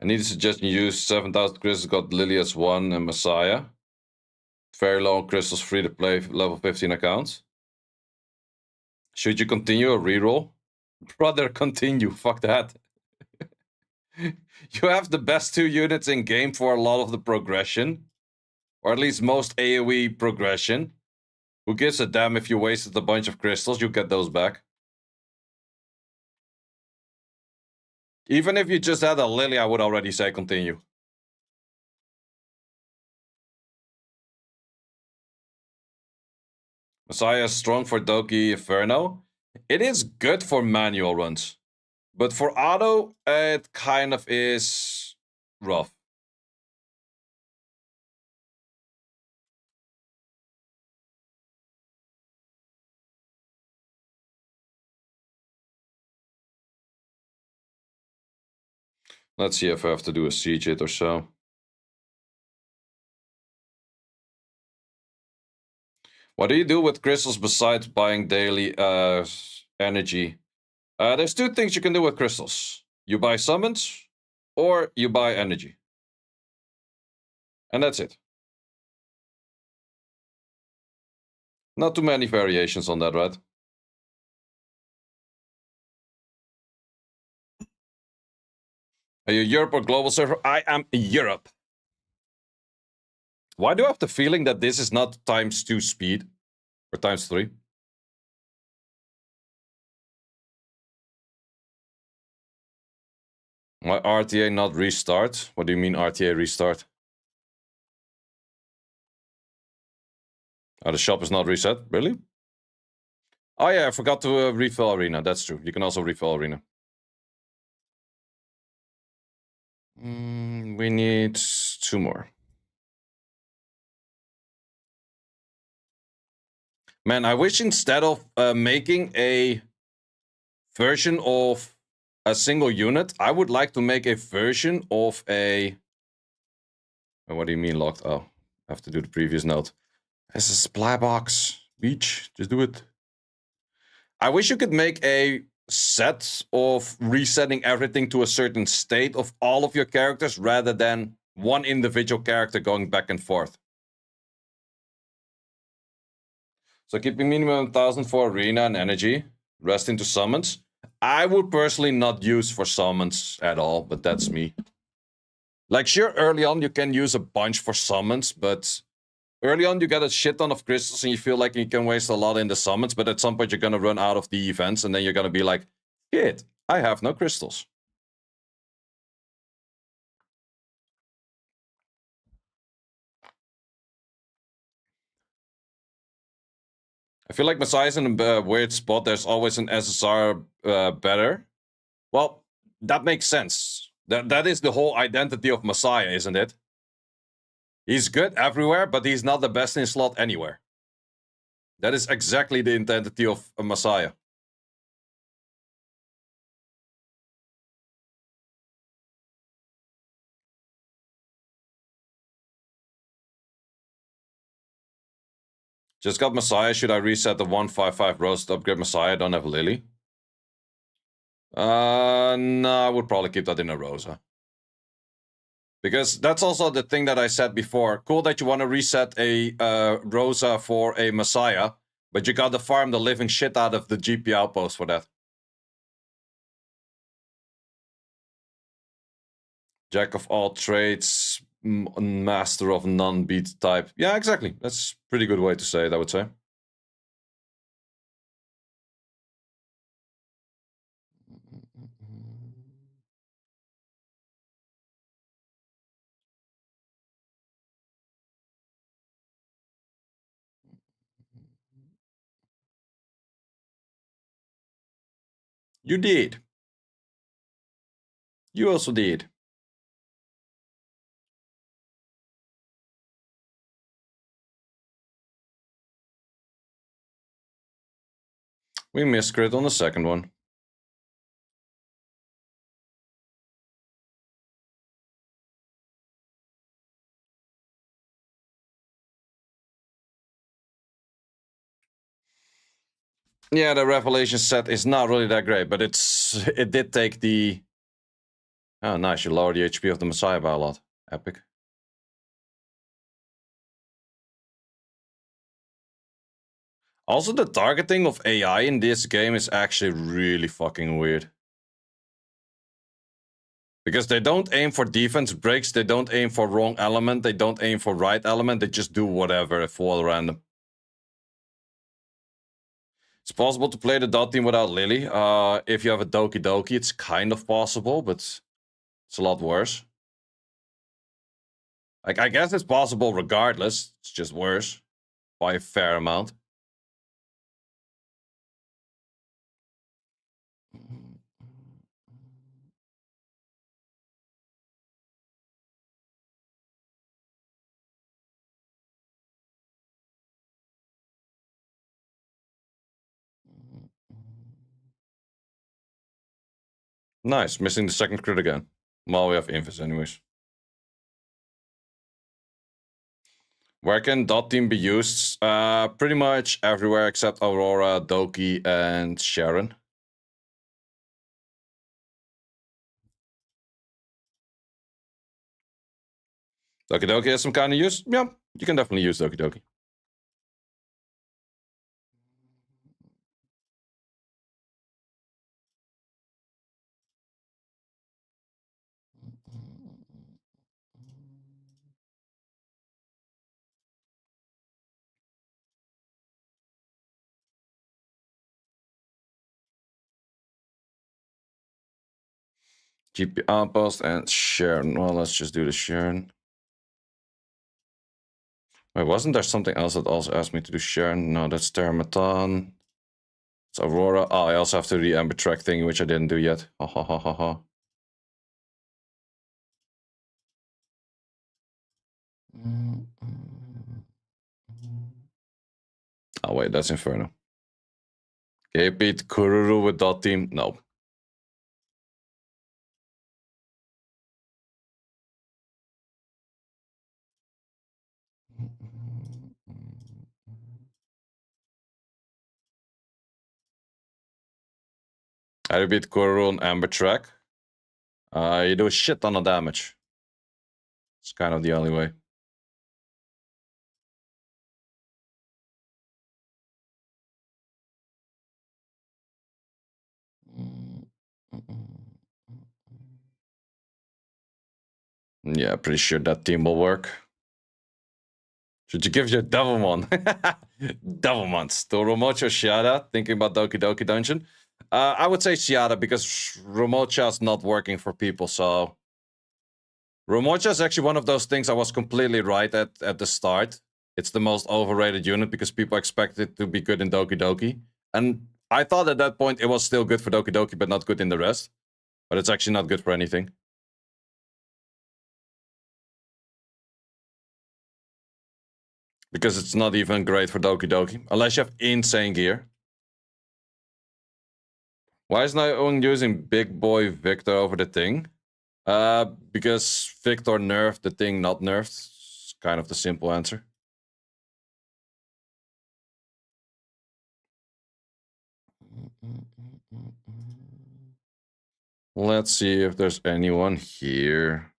I need to suggest you use 7,000 crystals, got Lily as 1 and Messiah. Very low on crystals, free to play level 15 accounts. Should you continue or reroll? Brother, continue. Fuck that. You have the best 2 units in game for a lot of the progression. Or at least most AoE progression. Who gives a damn if you wasted a bunch of crystals? You get those back. Even if you just had a Lily, I would already say continue. Messiah is strong for Dokyoki Inferno. It is good for manual runs. But for auto, it kind of is rough. Let's see if I have to do a siege hit or so. What do you do with crystals besides buying daily energy? There's 2 things you can do with crystals. You buy summons, or you buy energy. And that's it. Not too many variations on that, right? Are you Europe or global server? I am Europe. Why do I have the feeling that this is not ×2 speed? Or ×3? My RTA not restart? What do you mean RTA restart? Oh, the shop is not reset? Really? Oh yeah, I forgot to refill arena. That's true. You can also refill arena. We need 2 more. Man, I wish instead of making a version of a single unit, I would like to make a version of a... What do you mean locked? Oh, I have to do the previous note. It's a supply box. Beach, just do it. I wish you could make a set of resetting everything to a certain state of all of your characters rather than one individual character going back and forth. So keeping minimum 1000 for arena and energy, rest into summons. I would personally not use for summons at all, but that's me. Like, sure, early on you can use a bunch for summons, but early on you get a shit ton of crystals and you feel like you can waste a lot in the summons, but at some point you're gonna run out of the events and then you're gonna be like, shit, I have no crystals. I feel like Messiah's in a weird spot. There's always an SSR better. Well, that makes sense. That is the whole identity of Messiah, isn't it? He's good everywhere, but he's not the best in slot anywhere. That is exactly the identity of a Messiah. Just got Messiah. Should I reset the 155 Rose to upgrade Messiah? Don't have Lily. No, I would probably keep that in a Rosa. Because that's also the thing that I said before. Cool that you want to reset a Rosa for a Messiah, but you gotta farm the living shit out of the GP outpost for that. Jack of all trades, master of none, beat type. Yeah, exactly. That's a pretty good way to say it, I would say. You did. You also did. We missed crit on the second one. Yeah, the Revelation set is not really that great, but it did take the... Oh, nice. You lower the HP of the Messiah by a lot. Epic. Also, the targeting of AI in this game is actually really fucking weird. Because they don't aim for defense breaks, they don't aim for wrong element, they don't aim for right element, they just do whatever for all random. It's possible to play the dot team without Lily. If you have a Dokyoki, it's kind of possible, but it's a lot worse. Like, I guess it's possible regardless, it's just worse by a fair amount. Nice, missing the second crit again. Well, we have Invis anyways. Where can dot team be used? Pretty much everywhere except Aurora, Doki, and Sharon. Doki has some kind of use? Yeah, you can definitely use Doki. GP outpost and Sharon. Well, let's just do the Sharon. Wait, wasn't there something else that also asked me to do Sharon? No, that's Termaton. It's Aurora. Oh, I also have to do the Amber Track thing, which I didn't do yet. Ha ha ha ha ha. Oh wait, that's Inferno. Okay, beat Kururu with that team. No. I beat Kururu on Amber Track. You do a shit ton of damage. It's kind of the only way. Yeah, pretty sure that team will work. Should you give your Devilmon? Devilmons. To Romocha Shiada, thinking about Doki Doki Dungeon. I would say Shiada because Romocha is not working for people, so... Romocha is actually one of those things I was completely right at the start. It's the most overrated unit because people expect it to be good in Doki Doki. And I thought at that point it was still good for Doki Doki, but not good in the rest. But it's actually not good for anything. Because it's not even great for Doki Doki. Unless you have insane gear. Why is no one using Big Boy Victor over the thing? Because Victor nerfed the thing not nerfed. It's kind of the simple answer. Let's see if there's anyone here.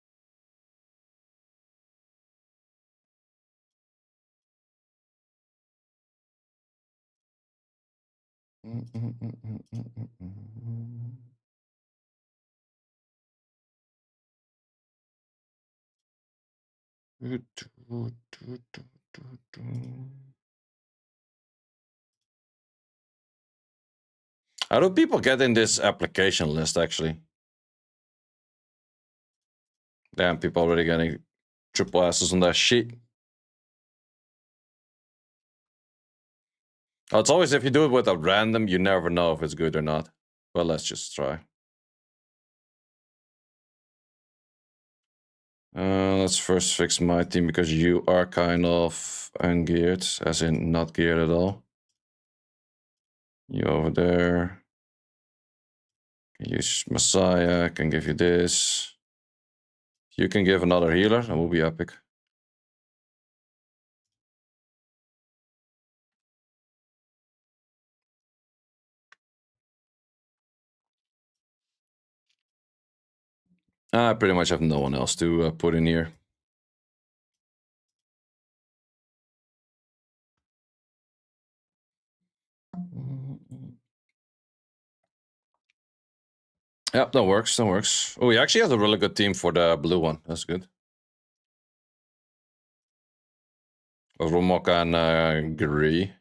How do people get in this application list, actually? Damn, people already getting triple S's on that sheet. Oh, it's always if you do it with a random, you never know if it's good or not. Well, let's just try. Let's first fix my team because you are kind of ungeared, as in not geared at all. You over there. Can use Messiah, can give you this. You can give another healer, that will be epic. I pretty much have no one else to put in here. Yep, that works, that works. Oh, we actually have a really good team for the blue one. That's good. Rumoka and Gri.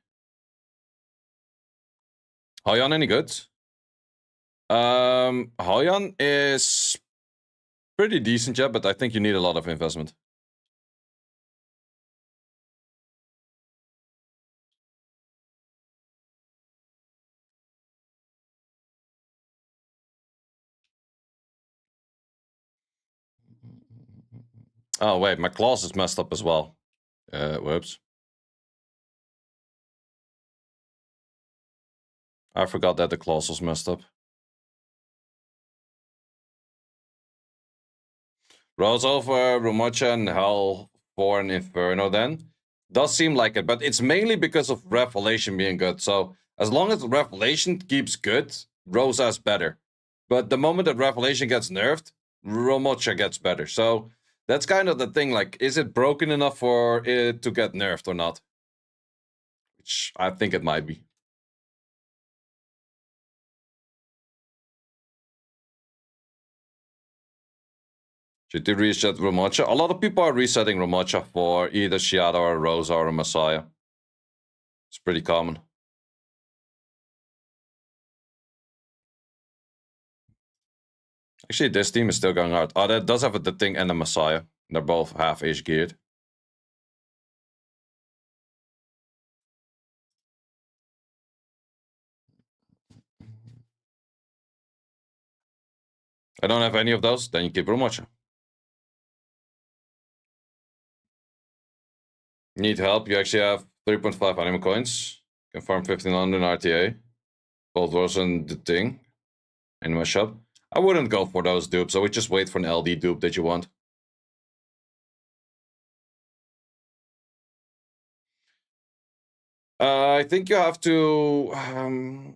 Hoyan, any good? Hoyan is pretty decent, yeah, but I think you need a lot of investment. Oh, wait, my clause is messed up as well. Whoops. I forgot that the clause was messed up. Rose over Rumocha and Hell for an Inferno then. Does seem like it, but it's mainly because of Revelation being good. So as long as Revelation keeps good, Rosa's better. But the moment that Revelation gets nerfed, Rumocha gets better. So that's kind of the thing, like, is it broken enough for it to get nerfed or not? Which I think it might be. Should you reset Ramocha? A lot of people are resetting Ramocha for either Shiada or Rosa or a Messiah. It's pretty common. Actually, this team is still going hard. Oh, that does have the Thing and the Messiah. They're both half-ish geared. I don't have any of those, then you keep room watcher. Need help? You actually have 3.5 anime coins. Can farm 1500 RTA. Gold Wars and the Thing. In my shop. I wouldn't go for those dupes. I would just wait for an LD dupe that you want. I think you have to.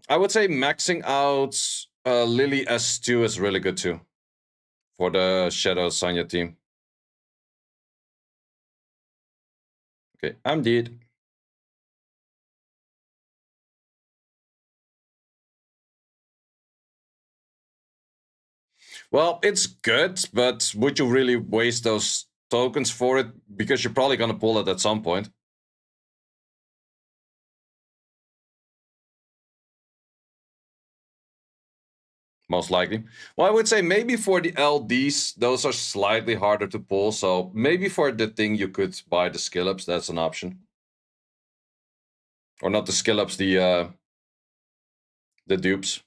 I would say maxing out Lily S2 is really good too. For the Shadow Sanya team. Okay, I'm dead. Well, it's good, but would you really waste those tokens for it? Because you're probably gonna pull it at some point. Most likely. Well, I would say maybe for the LDs, those are slightly harder to pull. So maybe for the Thing, you could buy the skill ups. That's an option. Or not the skill ups, the dupes.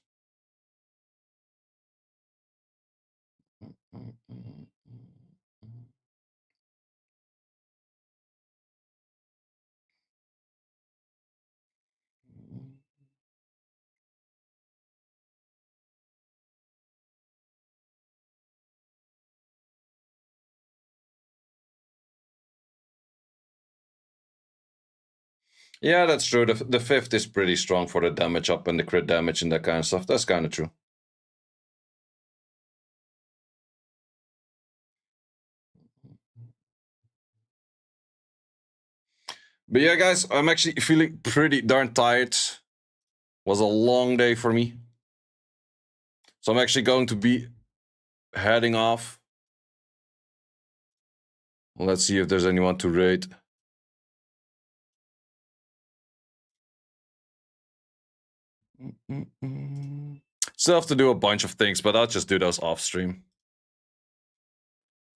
Yeah, that's true. The fifth is pretty strong for the damage up and the crit damage and that kind of stuff. That's kind of true. But yeah, guys, I'm actually feeling pretty darn tired. Was a long day for me. So I'm actually going to be heading off. Let's see if there's anyone to raid. Still have to do a bunch of things, but I'll just do those off stream.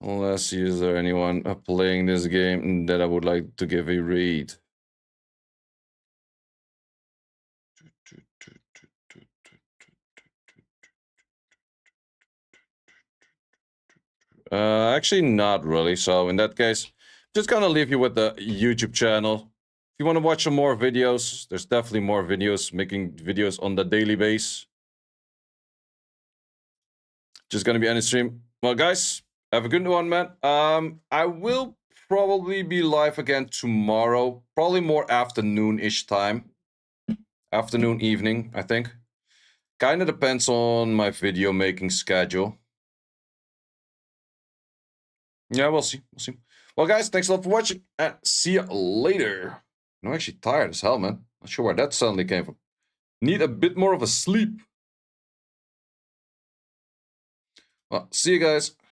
Let's see, is there anyone playing this game that I would like to give a raid? Actually, not really. So in that case, just gonna leave you with the YouTube channel. If you want to watch some more videos, there's definitely more videos, making videos on the daily base. Just gonna be ending stream. Well, guys, have a good one, man. I will probably be live again tomorrow, probably more afternoon-ish time. Afternoon, evening, I think. Kind of depends on my video making schedule. Yeah, we'll see. We'll see. Well, guys, thanks a lot for watching, and see you later. I'm actually tired as hell, man. Not sure where that suddenly came from. Need a bit more of a sleep. Well, see you guys.